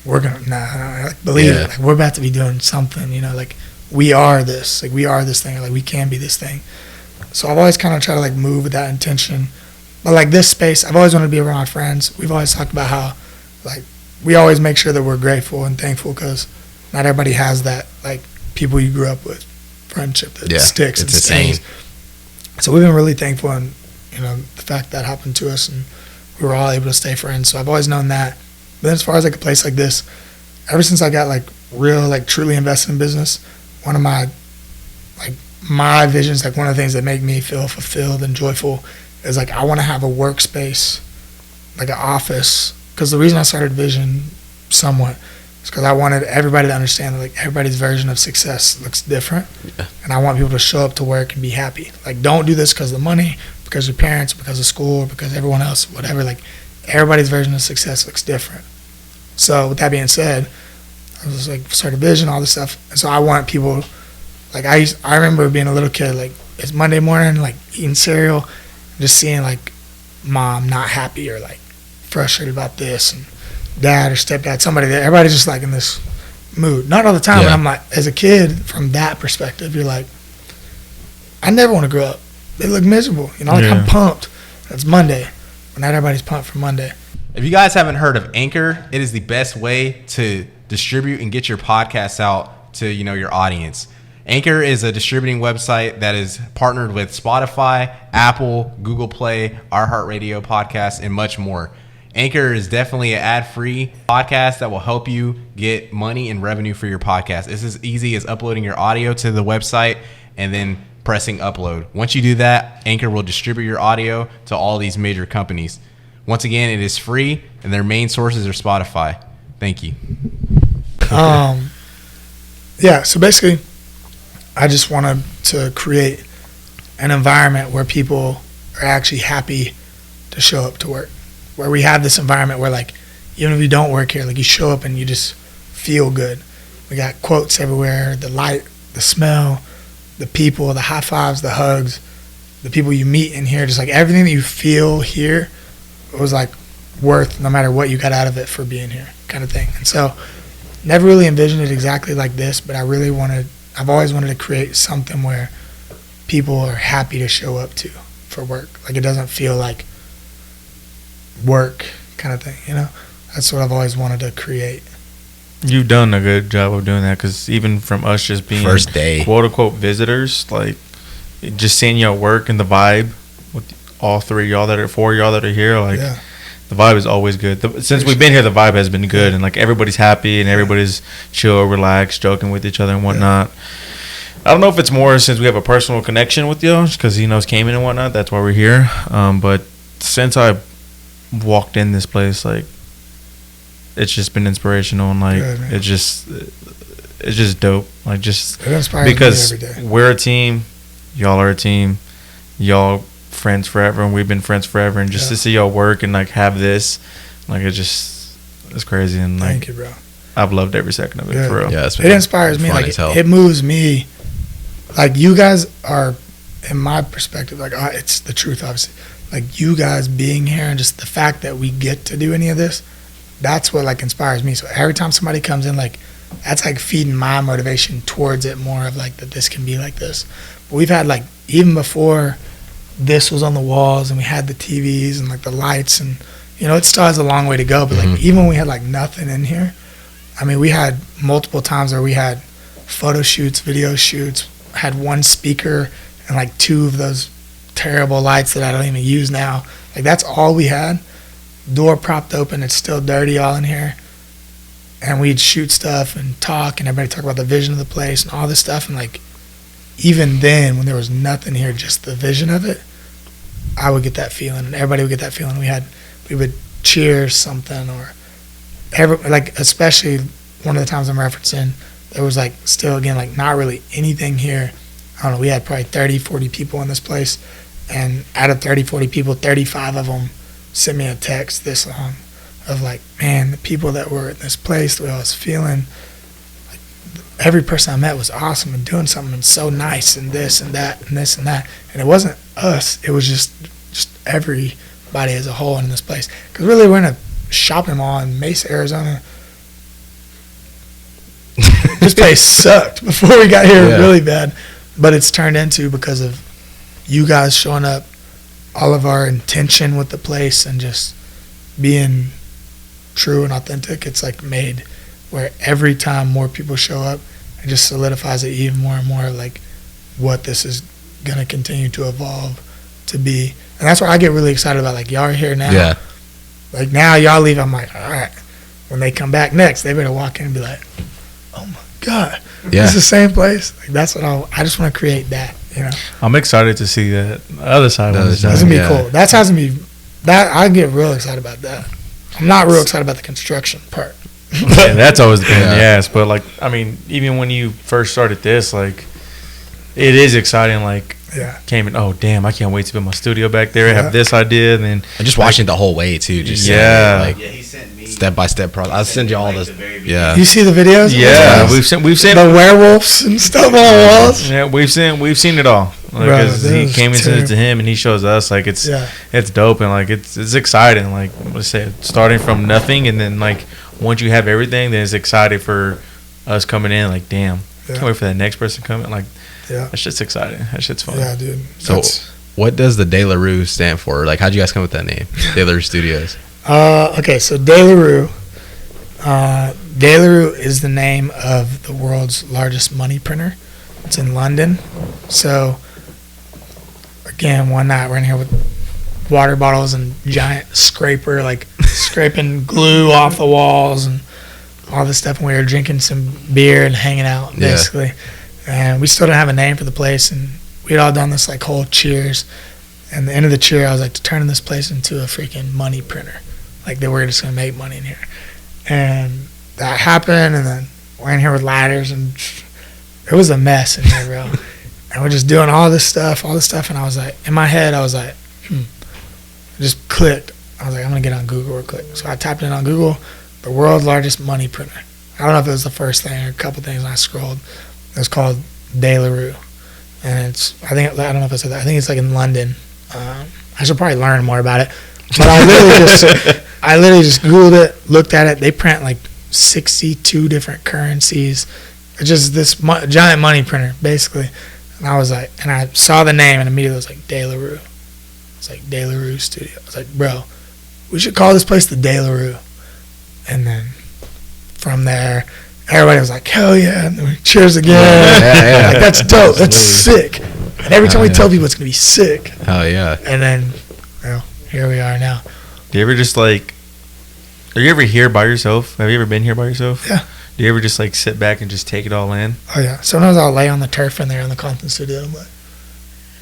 like believe it. Like we're about to be doing something, you know, like we are this thing, or like we can be this thing. So I've always kind of tried to like move with that intention. But like this space, I've always wanted to be around friends. We've always talked about how like we always make sure that we're grateful and thankful because not everybody has that, like people you grew up with, friendship that sticks and stays. So we've been really thankful, and you know the fact that happened to us, and we were all able to stay friends. So I've always known that. But then as far as like a place like this, ever since I got like real, like truly invested in business, one of my visions, like one of the things that make me feel fulfilled and joyful is like I want to have a workspace, like an office. Because the reason I started Vision somewhat is because I wanted everybody to understand that like everybody's version of success looks different. Yeah. And I want people to show up to work and be happy. Like don't do this because of the money, because of your parents, because of school, or because of everyone else, whatever. Like everybody's version of success looks different. So with that being said, I was like started Vision, all this stuff. And so I want people, like I remember being a little kid, like it's Monday morning, like eating cereal, and just seeing like mom not happy or like frustrated about this, and dad or stepdad, somebody that everybody's just like in this mood. Not all the time, but I'm like, as a kid, from that perspective, you're like, I never want to grow up. They look miserable, you know. Like I'm pumped. It's Monday, but not everybody's pumped for Monday.
If you guys haven't heard of Anker, it is the best way to distribute and get your podcasts out to your audience. Anker is a distributing website that is partnered with Spotify, Apple, Google Play, iHeartRadio podcasts, and much more. Anker is definitely an ad-free podcast that will help you get money and revenue for your podcast. It's as easy as uploading your audio to the website and then pressing upload. Once you do that, Anker will distribute your audio to all these major companies. Once again, it is free, and their main sources are Spotify. Thank you.
So basically, I just wanted to create an environment where people are actually happy to show up to work. Where we have this environment where, like, even if you don't work here, like, you show up and you just feel good. We got quotes everywhere, the light, the smell, the people, the high fives, the hugs, the people you meet in here, just, like, everything that you feel here was, like, worth no matter what you got out of it for being here kind of thing. And so never really envisioned it exactly like this, but I've always wanted to create something where people are happy to show up to for work. Like, it doesn't feel like work kind of thing, you know? That's what I've always wanted to create.
You've done a good job of doing that, because even from us just being
first day
quote-unquote visitors, like just seeing y'all work and the vibe with all four of y'all that are here, like the vibe is always good. Since we've been here, the vibe has been good, and like everybody's happy and everybody's chill, relaxed, joking with each other and whatnot. I don't know if it's more since we have a personal connection with y'all, because he knows Cayman and whatnot, that's why we're here. But since I walked in this place, like it's just been inspirational and like
Good, man.
it's just dope. Like just
It inspires
because
me every day.
we're a team, y'all are a team, y'all friends forever, and we've been friends forever. And just to see y'all work and like have this, like it's crazy. And like
Thank you, bro.
I've loved every second of it
Good.
for real.
Yeah,
It inspires me.
fun
Like
as hell.
it moves me. Like you guys are, in my perspective, like it's the truth, obviously. Like you guys being here and just the fact that we get to do any of this, that's what like inspires me. So every time somebody comes in, like that's like feeding my motivation towards it more of like that this can be like this. But we've had like even before this was on the walls and we had the TVs and like the lights and it still has a long way to go. But like even when we had like nothing in here, I mean we had multiple times where we had photo shoots, video shoots, had one speaker and like two of those terrible lights that I don't even use now. Like that's all we had. Door propped open, it's still dirty all in here. And we'd shoot stuff and talk and everybody talk about the vision of the place and all this stuff. And like even then when there was nothing here, just the vision of it, I would get that feeling and everybody would get that feeling. We would cheer something or like especially one of the times I'm referencing, there was like still again like not really anything here. I don't know, we had probably 30, 40 people in this place. And out of 30, 40 people, 35 of them sent me a text this long of like, man, the people that were in this place, the way I was feeling, like every person I met was awesome and doing something so nice and this and that and this and that. And it wasn't us, it was just everybody as a whole in this place. Because really we're in a shopping mall in Mesa, Arizona. This place sucked before we got here really bad. But it's turned into because of you guys showing up, all of our intention with the place and just being true and authentic. It's like made where every time more people show up, it just solidifies it even more and more like what this is going to continue to evolve to be. And that's why I get really excited about like y'all are here now.
Yeah.
Like now y'all leave, I'm like, all right. When they come back next, they better walk in and be like, oh my God.
Yeah.
It's the same place. Like that's what I just want to create that,
I'm excited to see that other side.
That's
That's gonna be
Yeah.
cool. That's gonna be that. I get real excited about that. I'm not real excited about the construction part.
Yeah, that's always been
Yeah.
yes. But like, I mean, even when you first started this, like, it is exciting. Like,
Yeah.
came in. Oh damn! I can't wait to build my studio back there. I
Yeah.
have this idea, and then
And just watching it the whole way too. Just
Yeah.
like
Yeah, he sent me
step by step process. I'll send you all this. Yeah.
You see the videos?
yeah,
Yeah.
we've seen
The werewolves and stuff on the walls.
yeah we've seen it all. Like,
Bro,
'cause
this
he
is
came and sent it
terrible.
to him, and he shows us like it's dope and like it's exciting. Like let's say starting from nothing, and then like once you have everything, then it's excited for us coming in. Like damn, can't wait for that next person coming. Like that shit's exciting. That shit's fun.
Yeah, dude.
So, what does the De La Rue stand for? Like, how'd you guys come with that name? De La Rue Studios.
Okay, so De La Rue. De La Rue is the name of the world's largest money printer. It's in London. So, again, one night we're in here with water bottles and giant scraper, like scraping glue off the walls and all this stuff. And we were drinking some beer and hanging out, basically. And we still didn't have a name for the place. And we'd all done this like whole cheers. And the end of the cheer, I was like, turning this place into a freaking money printer. Like, they were just going to make money in here. And that happened. And then we're in here with ladders. And it was a mess in here, bro. And we're just doing all this stuff. And I was like, in my head, I was like, It just clicked. I was like, I'm going to get on Google real quick. So I typed in on Google, the world's largest money printer. I don't know if it was the first thing or a couple things when I scrolled. It was called De La Rue. And I don't know if I said that. I think it's like in London. I should probably learn more about it. But I literally just Googled it, looked at it. They print like 62 different currencies. It's just this giant money printer, basically. And I was like, and I saw the name and immediately was like, De La Rue. It's like De La Rue Studio. I was like, bro, we should call this place the De La Rue. And then from there, everybody was like, hell yeah. And then we cheers again.
Yeah.
Like, that's dope. That's sick. And every time we tell people it's going to be sick.
Hell yeah.
And then, here we are now.
Do you ever just like, are you ever here by yourself? Have you ever been here by yourself?
Yeah.
Do you ever just like sit back and just take it all in?
Oh, yeah. Sometimes I'll lay on the turf in there in the content studio. I'm like,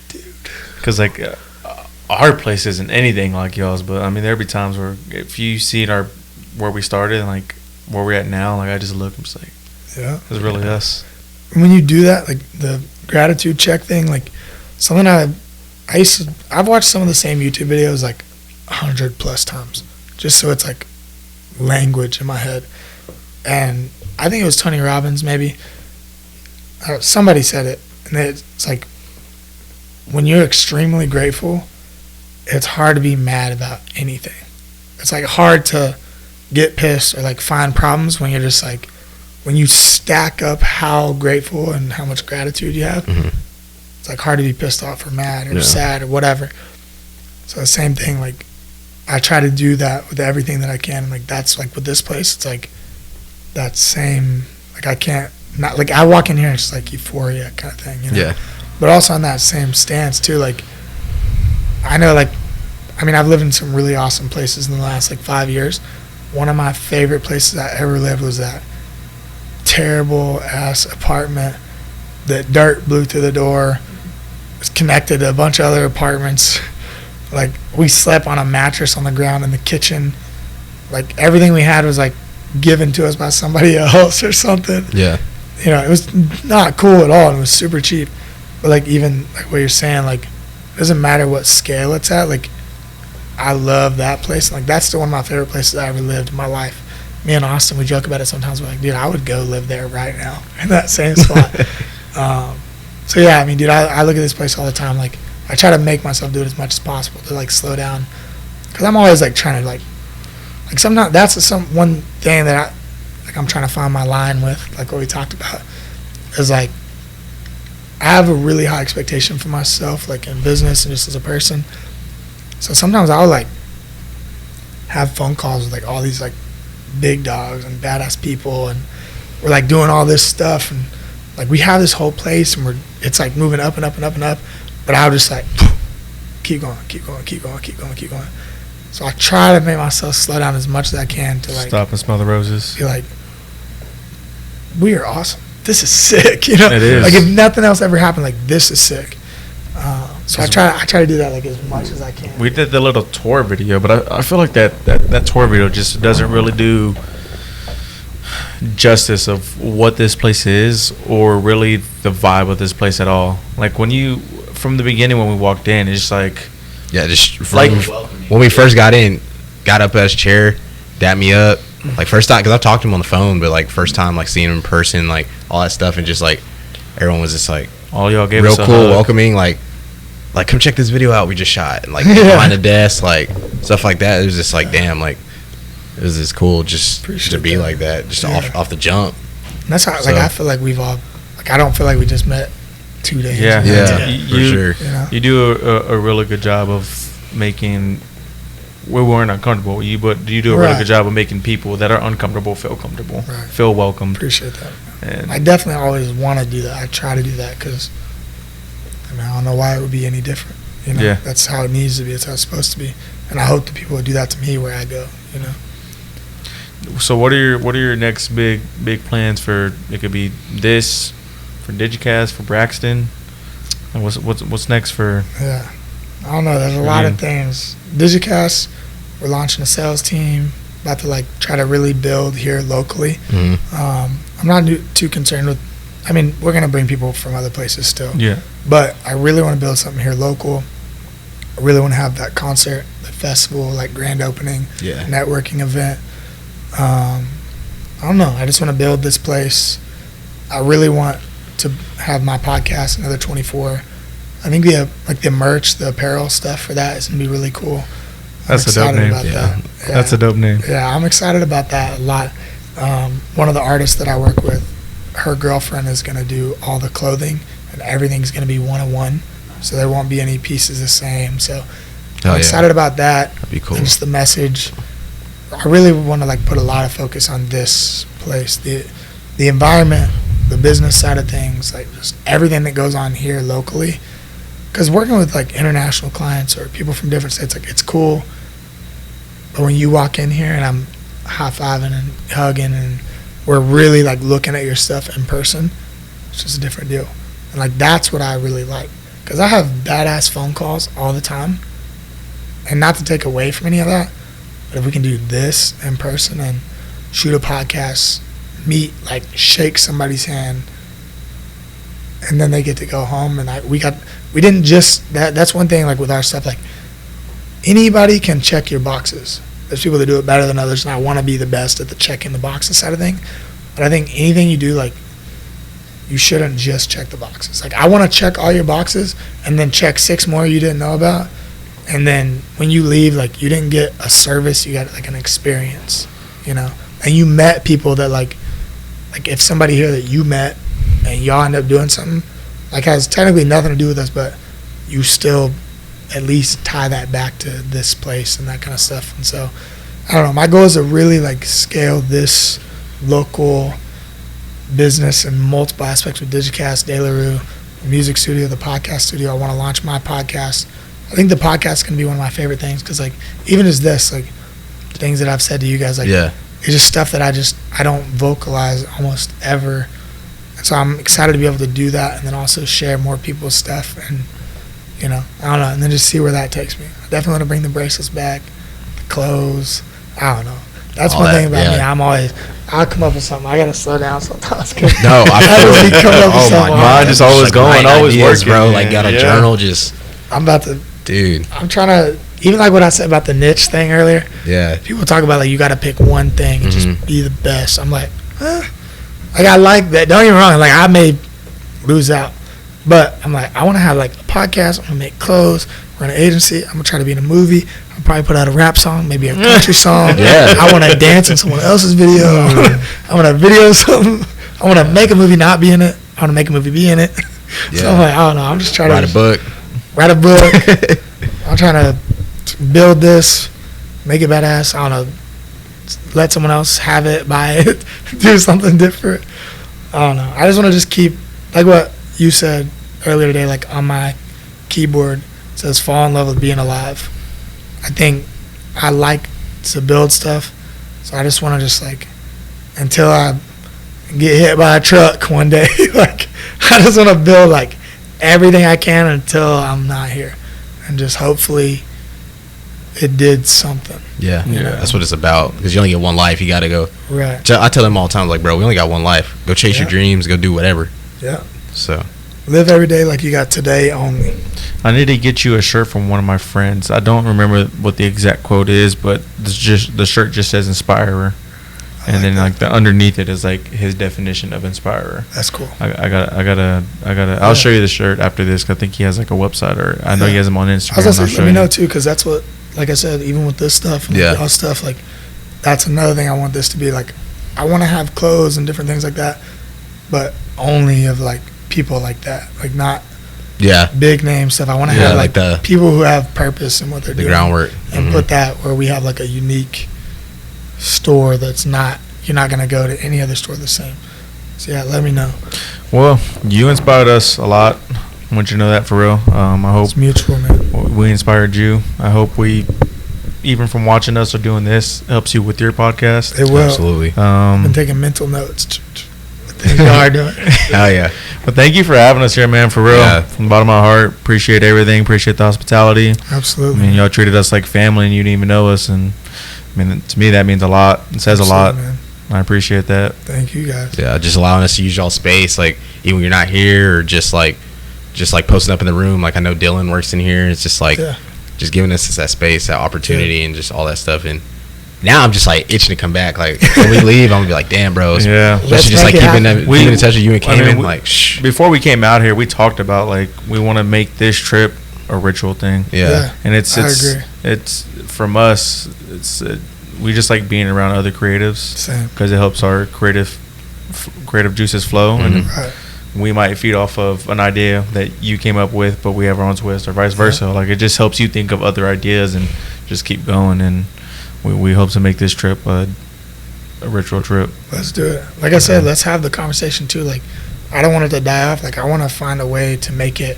dude.
Because like our place isn't anything like y'all's, but I mean there'll be times where if you see our where we started and like where we're at now, like I just look, I'm just like,
Yeah.
it's really us.
When you do that, like the gratitude check thing, like something I've watched some of the same YouTube videos like 100 plus times, just so it's like language in my head. And I think it was Tony Robbins, maybe. Somebody said it, and it's like when you're extremely grateful, it's hard to be mad about anything. It's like hard to get pissed or like find problems when you're just like, when you stack up how grateful and how much gratitude you have, it's like hard to be pissed off or mad or sad or whatever. So the same thing, like I try to do that with everything that I can. And like that's like with this place, it's like that same, like I can't, not like I walk in here and it's just like euphoria kind of thing, you know?
Yeah.
But also on that same stance too, like I know, like, I mean, I've lived in some really awesome places in the last like 5 years. One of my favorite places I ever lived was that terrible ass apartment that dirt blew through the door. It's connected to a bunch of other apartments. Like we slept on a mattress on the ground in the kitchen. Like everything we had was like given to us by somebody else or something.
Yeah.
You know, it was not cool at all, and it was super cheap. But like even like what you're saying, like it doesn't matter what scale it's at. Like I love that place. Like that's still one of my favorite places I ever lived in my life. Me and Austin, we joke about it sometimes. We're like, dude, I would go live there right now in that same spot. So yeah, I mean, dude, I look at this place all the time. Like I try to make myself do it as much as possible to like slow down, because I'm always like trying to like sometimes that's one thing that I'm trying to find my line with, like what we talked about, is like I have a really high expectation for myself, like in business and just as a person. So sometimes I'll like have phone calls with like all these like big dogs and badass people, and we're like doing all this stuff, and like we have this whole place, and it's like moving up and up and up and up, but I'll just like keep going. So I try to make myself slow down as much as I can to like
Stop and smell the roses.
be like, we are awesome. This is sick, you know.
It is.
Like if nothing else ever happened, like this is sick. So I try to do that like as much as I can.
We did the little tour video, but I feel like that tour video just doesn't really do justice of what this place is, or really the vibe of this place at all. Like from the beginning when we walked in, it's just like,
Yeah, just from,
Like-
when we first got in, got up at his chair, dapped me up. Like first time, because I've talked to him on the phone, but like first time like seeing him in person, like all that stuff, and just like everyone was just like
all y'all gave
real
us a
cool,
hug.
welcoming, like come check this video out we just shot, and like behind the desk, like stuff like that. It was just like damn, like it was just cool just
Appreciate
to be
that.
like that, just
Yeah.
off the jump.
And that's how like
So-
I feel like we've all like I don't feel like we just met 2 days.
Yeah.
ago,
Yeah,
You-
for sure.
You know?
You do a really good job of making. We weren't uncomfortable with you, but you do a really
Right.
good job of making people that are uncomfortable feel comfortable,
Right.
feel welcomed.
Appreciate that.
And
I definitely always want to do that. I try to do that because I don't know why it would be any different. You know,
Yeah.
that's how it needs to be. It's how it's supposed to be. And I hope that people would do that to me where I go. You know.
so, what are your next big plans for? It could be this, for Digicast, for Braxton. And what's next for?
Yeah. I don't know. There's a lot of things. Digicast, we're launching a sales team. About to like try to really build here locally. I'm not too concerned with. I mean, we're gonna bring people from other places still.
Yeah.
But I really want to build something here local. I really want to have that concert, the festival, like grand opening,
Yeah.
networking event. I don't know. I just want to build this place. I really want to have my podcast another 24. I think the merch, the apparel stuff for that is gonna be really cool.
That's a dope name.
About
Yeah.
that.
That's a dope name.
Yeah, I'm excited about that a lot. One of the artists that I work with, her girlfriend is going to do all the clothing, and everything's going to be one-on-one, so there won't be any pieces the same. So I'm excited about that.
That'd be cool.
And just the message. I really want to like put a lot of focus on this place, the environment, the business side of things, like just everything that goes on here locally. Because working with like international clients or people from different states, like it's cool. But when you walk in here and I'm high-fiving and hugging and we're really like looking at your stuff in person, it's just a different deal. And like that's what I really like. Because I have badass phone calls all the time. And not to take away from any of that, But if we can do this in person and shoot a podcast, meet, like shake somebody's hand, and then they get to go home, and we didn't just that's one thing, like with our stuff, like anybody can check your boxes. There's people that do it better than others, and I want to be the best at the checking the boxes side of thing. But I think anything you do, like, you shouldn't just check the boxes. Like, I want to check all your boxes and then check 6 more you didn't know about. And then when you leave, like, you didn't get a service, you got like an experience, you know. And you met people that like if somebody here that you met and y'all end up doing something, like, has technically nothing to do with us, but you still at least tie that back to this place and that kind of stuff. And so, I don't know, my goal is to really like scale this local business in multiple aspects with Digicast, De La Rue, the music studio, the podcast studio. I want to launch my podcast. I think the podcast can be one of my favorite things, because like, even as this, like, things that I've said to you guys, like, it's just stuff that I don't vocalize almost ever. And so I'm excited to be able to do that, and then also share more people's stuff, and, you know, I don't know, and then just see where that takes me. I definitely want to bring the bracelets back, the clothes. I don't know. That's one thing about me. I'll come up with something. I gotta slow down sometimes.
No, I feel
oh my mind is always going, always working,
bro. Like, got a journal, just.
I'm about to.
Dude.
I'm trying to, even like what I said about the niche thing earlier.
Yeah.
People talk about, like, you got to pick one thing and just be the best. I'm like, like, I like that. Don't get me wrong. Like, I may lose out, but I'm like, I want to have like a podcast. I'm gonna make clothes. Run an agency. I'm gonna try to be in a movie. I'll probably put out a rap song, maybe a country song. I want to dance in someone else's video. I want to video something. I want to make a movie, not be in it. I want to make a movie, be in it. So I'm like, I don't know. I'm just trying to write a book. I'm trying to build this, make it badass. I don't know. Let someone else have it, buy it, do something different. I don't know. I just want to just keep, like what you said earlier today, like on my keyboard, it says fall in love with being alive. I think I like to build stuff, so I just want to just like, until I get hit by a truck one day, like, I just want to build like everything I can until I'm not here, and just hopefully it did something.
Yeah, that's what it's about, because you only get one life. You got to go.
Right.
I tell them all the time, like, bro, we only got one life. Go chase your dreams. Go do whatever.
Yeah.
So
live every day like you got today only.
I need to get you a shirt from one of my friends. I don't remember what the exact quote is, but the shirt just says inspirer, and then like the underneath it is like his definition of inspirer.
That's cool.
I gotta. I'll show you the shirt after this, 'cause I think he has like a website, or I know he has them on Instagram.
I was gonna say, let me know too, because that's what, like I said, even with this stuff and all stuff, like, that's another thing I want this to be. Like, I want to have clothes and different things like that, but only of like people like that, like not big name stuff. I want to have like the people who have purpose in what they're doing, the
groundwork,
and put that where we have like a unique store that's not, you're not gonna go to any other store the same. So yeah, let me know.
Well, you inspired us a lot. I want you to know that for real. I hope
it's mutual, man.
We inspired you. I hope we, even from watching us or doing this, helps you with your podcast.
It will.
Absolutely.
I've been taking mental notes. Things you are doing.
Hell yeah.
But thank you for having us here, man, for real.
Yeah.
From the bottom of my heart, appreciate everything. Appreciate the hospitality.
Absolutely.
I mean, y'all treated us like family, and you didn't even know us. And I mean, to me, that means a lot. It says a lot. Man. I appreciate that.
Thank you, guys.
Yeah, just allowing us to use y'all space, like, even when you're not here, or just like posting up in the room. Like, I know Dylan works in here. It's just like, just giving us that space, that opportunity, and just all that stuff. And now I'm just like itching to come back. Like, when we leave, I'm gonna be like, damn, bro.
Yeah.
Especially just like keeping in touch with you and Cayman. Like, shh.
Before we came out here, we talked about like we want to make this trip a ritual thing.
Yeah.
And it's
I agree.
It's from us. We just like being around other creatives because it helps our creative juices flow, and we might feed off of an idea that you came up with, but we have our own twist, or vice versa. Like, it just helps you think of other ideas and just keep going. And we hope to make this trip a ritual trip.
Let's do it. Like I said, let's have the conversation too. Like, I don't want it to die off. Like, I want to find a way to make it,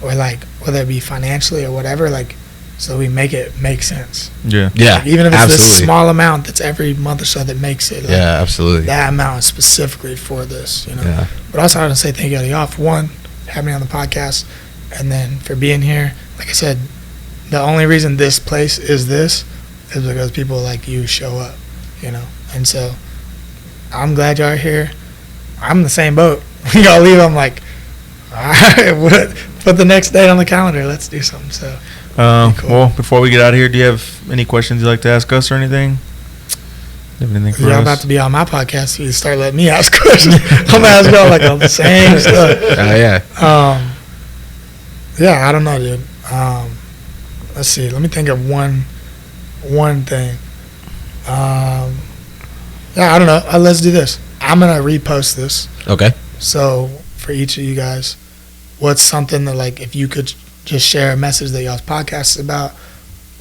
or like, whether it be financially or whatever, like, so we make it make sense.
Yeah.
Yeah.
Like, even if it's this small amount that's every month or so that makes it. Like,
yeah, absolutely.
That amount is specifically for this, you know.
Yeah.
But also, I want to say thank you to y'all for one, having me on the podcast, and then for being here. Like I said, the only reason this place is this is because people like you show up, you know. And so I'm glad y'all are here. I'm in the same boat. Y'all leave, I'm like, all right, put the next date on the calendar. Let's do something. So, cool.
Well, before we get out of here, do you have any questions you'd like to ask us or anything? Do you have anything for
y'all
us?
about to be on my podcast, so you start letting me ask questions. I'm gonna ask y'all like all the same stuff.
Yeah.
Yeah, I don't know, dude. Let's see. Let me think of one thing. Yeah, I don't know. Let's do this. I'm gonna repost this.
Okay.
So for each of you guys, what's something that, like, if you could just share a message that y'all's podcast is about,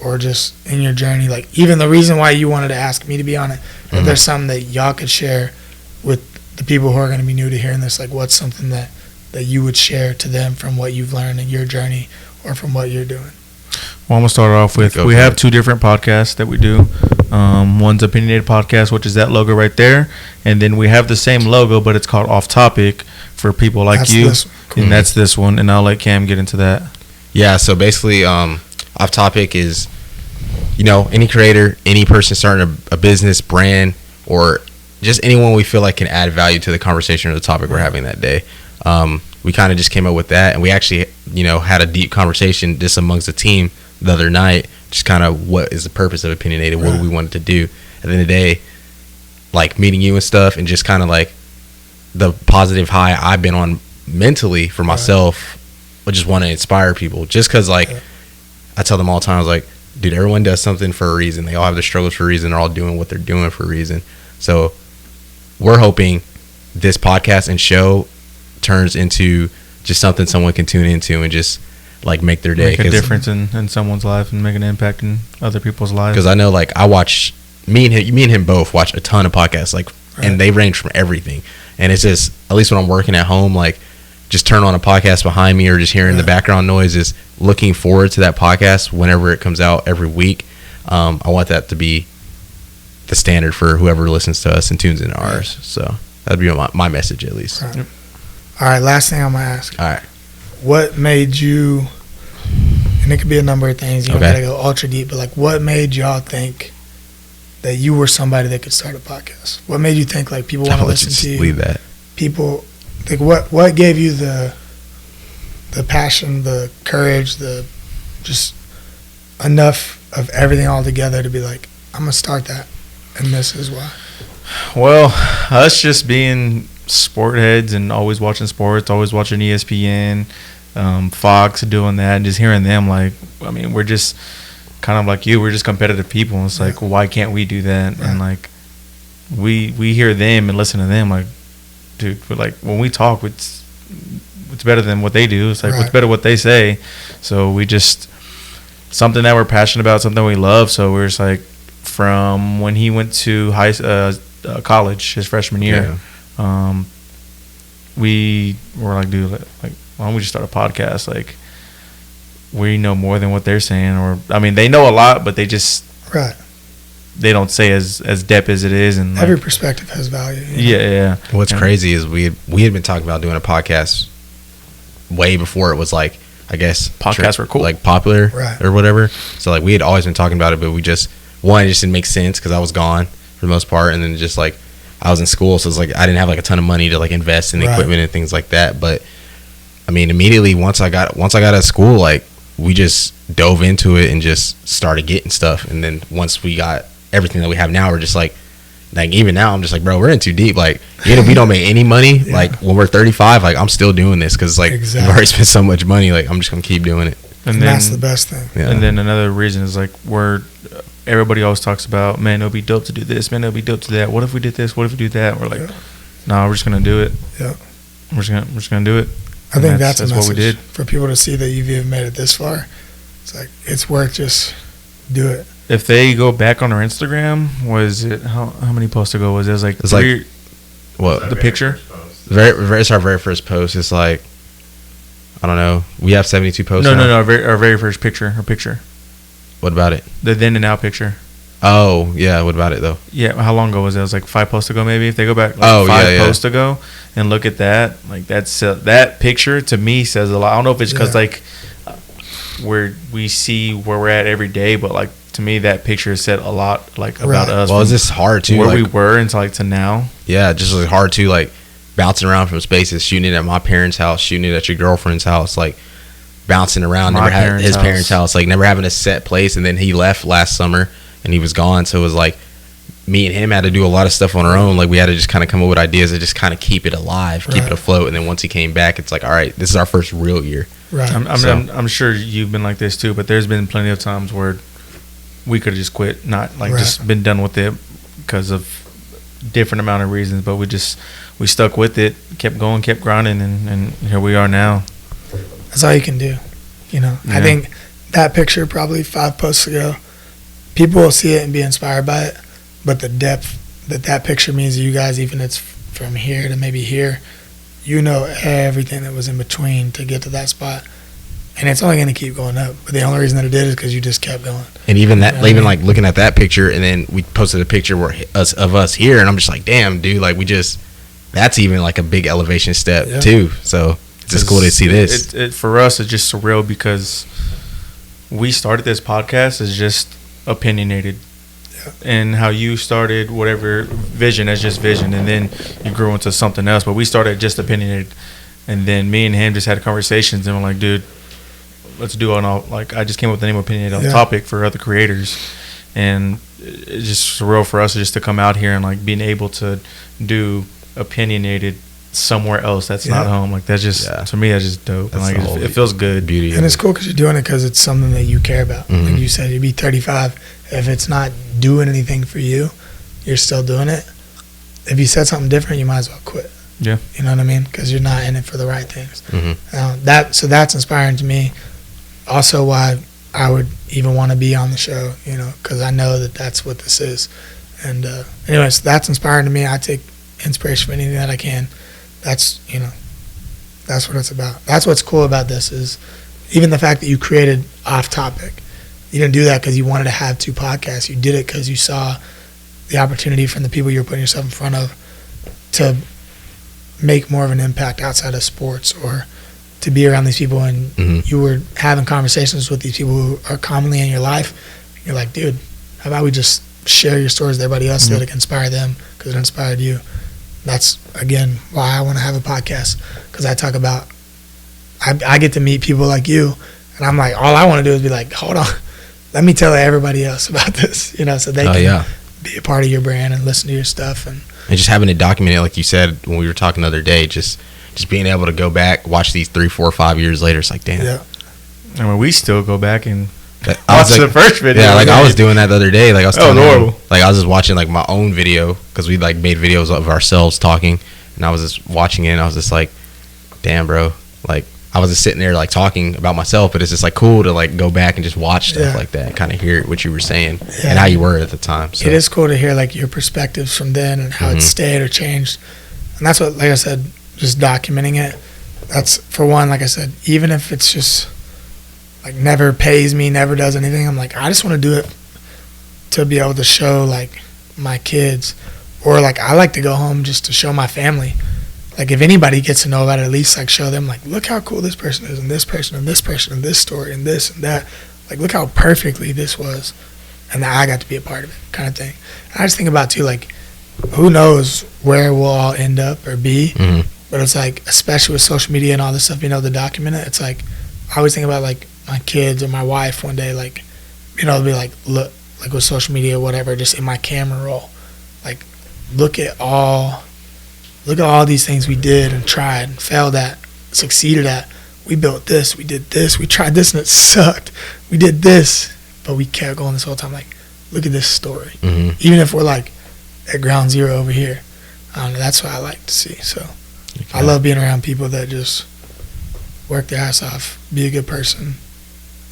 or just in your journey, like even the reason why you wanted to ask me to be on it, if there's something that y'all could share with the people who are going to be new to hearing this, like what's something that you would share to them from what you've learned in your journey or from what you're doing?
Well, I'm going to start off with, we have 2 different podcasts that we do. One's Opinionated Podcast, which is that logo right there. And then we have the same logo, but it's called Off-Topic for people like
That's
you.
Cool.
And that's this one. And I'll let Cam get into that.
Yeah, so basically, Off-Topic is, you know, any creator, any person starting a business, brand, or just anyone we feel like can add value to the conversation or the topic we're having that day. We kind of just came up with that, and we actually, you know, had a deep conversation just amongst the team the other night, just kind of what is the purpose of Opinionated, what do we wanted to do. At the end of the day, like meeting you and stuff, and just kind of like the positive high I've been on mentally for myself, I just want to inspire people. Just because, like, I tell them all the time, I was like, dude, everyone does something for a reason. They all have their struggles for a reason. They're all doing what they're doing for a reason. So we're hoping this podcast and show turns into just something someone can tune into and just like make their day,
make a difference in someone's life and make an impact in other people's lives.
Because I know, like, I watch me and him both watch a ton of podcasts, like, and they range from everything. And it's just, at least when I'm working at home, like, just turn on a podcast behind me or just hearing the background noise, is looking forward to that podcast whenever it comes out every week. I want that to be the standard for whoever listens to us and tunes into ours. So that'd be my message, at least.
Right. Yep. All right, last thing I'm going to ask.
All right.
What made you, and it could be a number of things, you don't got to go ultra deep, but like what made y'all think that you were somebody that could start a podcast? What made you think like people want to listen to you?
Leave that.
People, like what gave you the passion, the courage, the just enough of everything all together to be like, I'm going to start that, and this is why?
Well, us just being sport heads and always watching sports, always watching ESPN, Fox doing that, and just hearing them, like, I mean, we're just kind of like you, we're just competitive people, and it's like, why can't we do that? And like we hear them and listen to them, like, dude, but like when we talk, it's better than what they do. It's like what's better what they say. So we just, something that we're passionate about, something we love. So we're just like, from when he went to college his freshman year, we were like, dude, like, why don't we just start a podcast? Like, we know more than what they're saying, or I mean, they know a lot, but they just they don't say as depth as it is, and
every
like,
perspective has value.
Yeah.
What's crazy is we had been talking about doing a podcast way before it was like, I guess
podcasts were cool,
like popular or whatever. So like we had always been talking about it, but we just it just didn't make sense because I was gone for the most part, and then just like I was in school, so it's like I didn't have like a ton of money to like invest in equipment and things like that. But I mean, immediately once I got out of school, like we just dove into it and just started getting stuff. And then once we got everything that we have now, we're just like even now I'm just like, bro, we're in too deep. Like even if we don't make any money, like when we're 35, like I'm still doing this because like we've already spent so much money. Like I'm just gonna keep doing it.
And that's the best thing.
Yeah. And then another reason is like everybody always talks about, man, it'll be dope to do this, man, it'll be dope to do that. What if we did this? What if we do that? We're like, nah, we're just gonna do it.
Yeah,
we're just gonna do it.
I think that's a message
what we did.
For people to see that you've even made it this far. It's like it's worth just do it.
If they go back on our Instagram, was it how many posts ago was it? It was like what the picture?
It's our very first post. It's like, I don't know. We have 72 posts.
No. Our very first picture. Our picture.
What about it? The
then and now picture.
Oh yeah. What about it though?
Yeah. How long ago was it? It was like 5 posts ago, maybe. If they go back, like 5 posts ago, and look at that, like that picture to me says a lot. I don't know if it's because like where we see where we're at every day, but like to me that picture said a lot like about us.
Well, it's just hard too,
where
like,
we were and to now.
Yeah, just like hard too, like bouncing around from spaces, shooting it at my parents' house, shooting it at your girlfriend's house, like bouncing around,
My
never had
parents'
his
house.
parents' house, like never having a set place. And then he left last summer and he was gone, so it was like me and him had to do a lot of stuff on our own. Like we had to just kind of come up with ideas to just kind of keep it alive, keep it afloat. And then once he came back, it's like, all right, this is our first real year.
Right.
I'm sure you've been like this too, but there's been plenty of times where we could have just quit, not like just been done with it because of different amount of reasons, but we stuck with it, kept going, kept grinding, and here we are now.
That's all you can do. I think that picture probably 5 posts ago, people will see it and be inspired by it, but the depth that picture means to you guys, even if it's from here to maybe here, everything that was in between to get to that spot. And it's only going to keep going up. But the only reason that it did is because you just kept going.
And even that, even like looking at that picture, and then we posted a picture of us here, and I'm just like, damn, dude, like that's even like a big elevation step too. So it's just cool to see this.
For us, it's just surreal because we started this podcast as just opinionated. And how you started whatever vision as just vision, and then you grew into something else. But we started just opinionated, and then me and him just had conversations, and we're like, dude, let's do it all. Like I just came up with the name Opinionated Off-Topic for other creators, and it's just surreal for us just to come out here and like being able to do opinionated somewhere else that's not home. Like that's just to me that's just dope. And like it feels good.
Beauty,
and it's cool because you're doing it because it's something that you care about.
Mm-hmm.
Like you said, you'd be 35. If it's not doing anything for you, you're still doing it. If you said something different, you might as well quit.
Yeah,
you know what I mean? Because you're not in it for the right things.
Mm-hmm.
That's inspiring to me. Also, why I would even want to be on the show, because I know that that's what this is. And anyways, that's inspiring to me. I take inspiration from anything that I can. That's what it's about. That's what's cool about this is even the fact that you created Off-Topic. You didn't do that because you wanted to have 2 podcasts. You did it because you saw the opportunity from the people you were putting yourself in front of to make more of an impact outside of sports, or to be around these people, and you were having conversations with these people who are commonly in your life. You're like, dude, how about we just share your stories with everybody else so that it can inspire them because it inspired you. That's, again, why I want to have a podcast, because I talk about, I get to meet people like you, and I'm like, all I want to do is be like, hold on, let me tell everybody else about this, so they can be a part of your brand and listen to your stuff. And
just having it documented, like you said when we were talking the other day, just being able to go back, watch these 3, 4, 5 years later, it's like, damn.
Yeah.
I mean, we still go back and
watch
the first video.
Yeah, like I was doing that the other day. Like I was telling
horrible.
him, like I was just watching like my own video because we like made videos of ourselves talking, and I was just watching it, and I was just like, damn, bro. Like I was just sitting there like talking about myself, but it's just like cool to like go back and just watch stuff like that, kind of hear what you were saying and how you were at the time. So
it is cool to hear like your perspectives from then and how it stayed or changed, and that's what, like I said, just documenting it. That's for one, like I said, even if it's just like never pays me, never does anything, I'm like, I just want to do it to be able to show like my kids, or like I like to go home just to show my family. Like if anybody gets to know about it, at least like show them like, look how cool this person is, and this person and this person and this story and this and that. Like look how perfectly this was, and that I got to be a part of it, kind of thing. And I just think about too, like who knows where we'll all end up or be, but it's like, especially with social media and all this stuff, to document it. It's like I always think about like my kids or my wife one day, like to be like, look, like with social media or whatever, just in my camera roll, like look at all these things we did and tried and failed at, succeeded at. We built this, we did this, we tried this and it sucked. We did this, but we kept going this whole time. Like, look at this story. Even if we're like at ground zero over here, that's what I like to see. So I love being around people that just work their ass off, be a good person,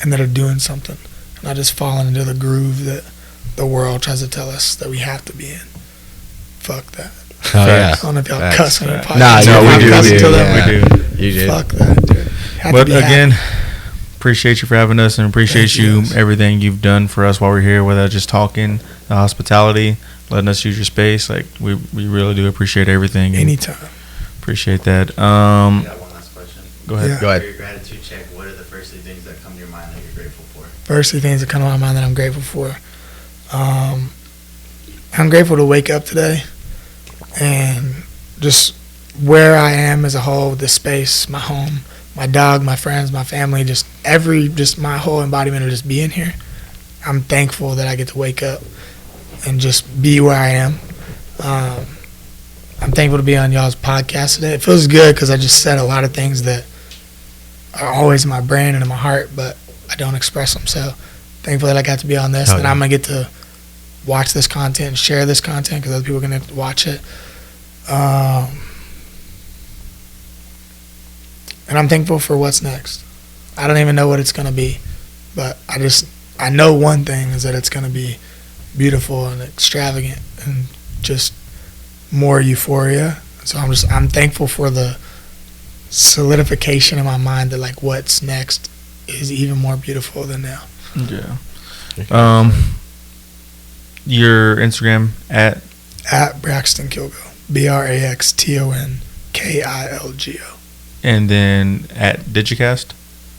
and that are doing something, not just falling into the groove that the world tries to tell us that we have to be in. Fuck that.
Oh, yeah.
I don't know if y'all cuss on your podcast.
Nah,
we do.
You did.
Fuck that, dude.
But again, appreciate you for having us, and appreciate you everything you've done for us while we're here, whether just talking, the hospitality, letting us use your space. Like we really do appreciate everything.
Anytime.
Appreciate that.
I got one last question.
Go ahead.
Go ahead.
For your gratitude check, what are the first 3 things that come to your mind? Like
First three things that come to my mind that I'm grateful for. I'm grateful to wake up today and just where I am as a whole, the space, my home, my dog, my friends, my family, just my whole embodiment of just being here. I'm thankful that I get to wake up and just be where I am. I'm thankful to be on y'all's podcast today. It feels good because I just said a lot of things that are always in my brain and in my heart, but I don't express them. So thankful that I got to be on this, and I'm going to get to watch this content and share this content because other people are going to watch it. And I'm thankful for what's next. I don't even know what it's going to be, but I know one thing is that it's going to be beautiful and extravagant and just more euphoria. So I'm thankful for the solidification in my mind that like what's next is even more beautiful than now.
Yeah. Your Instagram at
Braxton Kilgo, BraxtonKilgo.
And then at Digicast?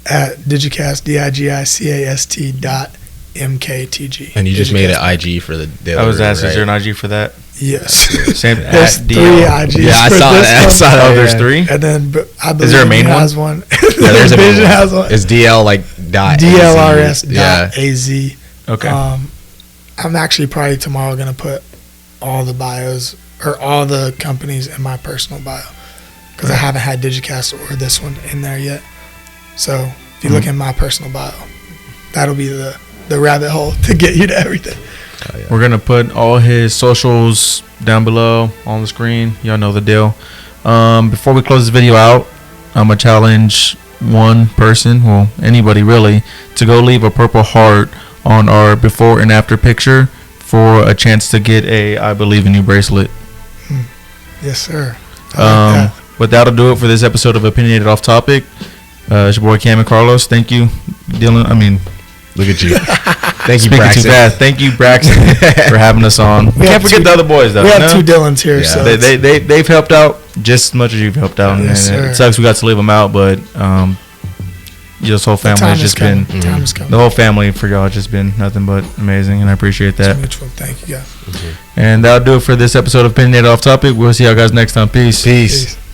At Digicast, DIGICAST.MKTG.
And you just made an IG for the daily.
I was asking,
right?
is there an IG for that?
Yes.
Same
There's
at
3
DL.
IGs.
Yeah, I saw that.
Oh, there's 3?
And then I believe
Is there a main one?
has one.
Yeah, there's a main
Vision
one.
has one.
It's DL like dot
DLRS.AZ.
Okay.
I'm actually probably tomorrow going to put all the bios or all the companies in my personal bio because I haven't had Digicast or this one in there yet. So if you look in my personal bio, that'll be the rabbit hole to get you to everything.
Oh, yeah.
We're going to put all his socials down below on the screen. Y'all know the deal. Before we close this video out, I'm going to challenge one person, well, anybody really, to go leave a purple heart on our before and after picture for a chance to get a I Believe in You bracelet.
Yes, sir. I like that.
But that'll do it for this episode of Opinionated Off-Topic. It's your boy Cam and Carlos. Thank you, Dylan.
Look at you. Thank you,
speaking
Braxton.
too fast. Thank you, Braxton, for having us on. We can't forget the other boys, though.
We have
you know?
2 Dylans here.
Yeah.
So
They've helped out just as much as you've helped out.
Yes,
And
sir.
it sucks we got to leave them out, but this whole family has just been,
Time is coming.
the whole family for y'all has just been nothing but amazing, and I appreciate that.
It's mutual. Thank you, guys.
And that'll do it for this episode of Opinionated Off Topic. We'll see y'all guys next time. Peace.
Peace.
Peace.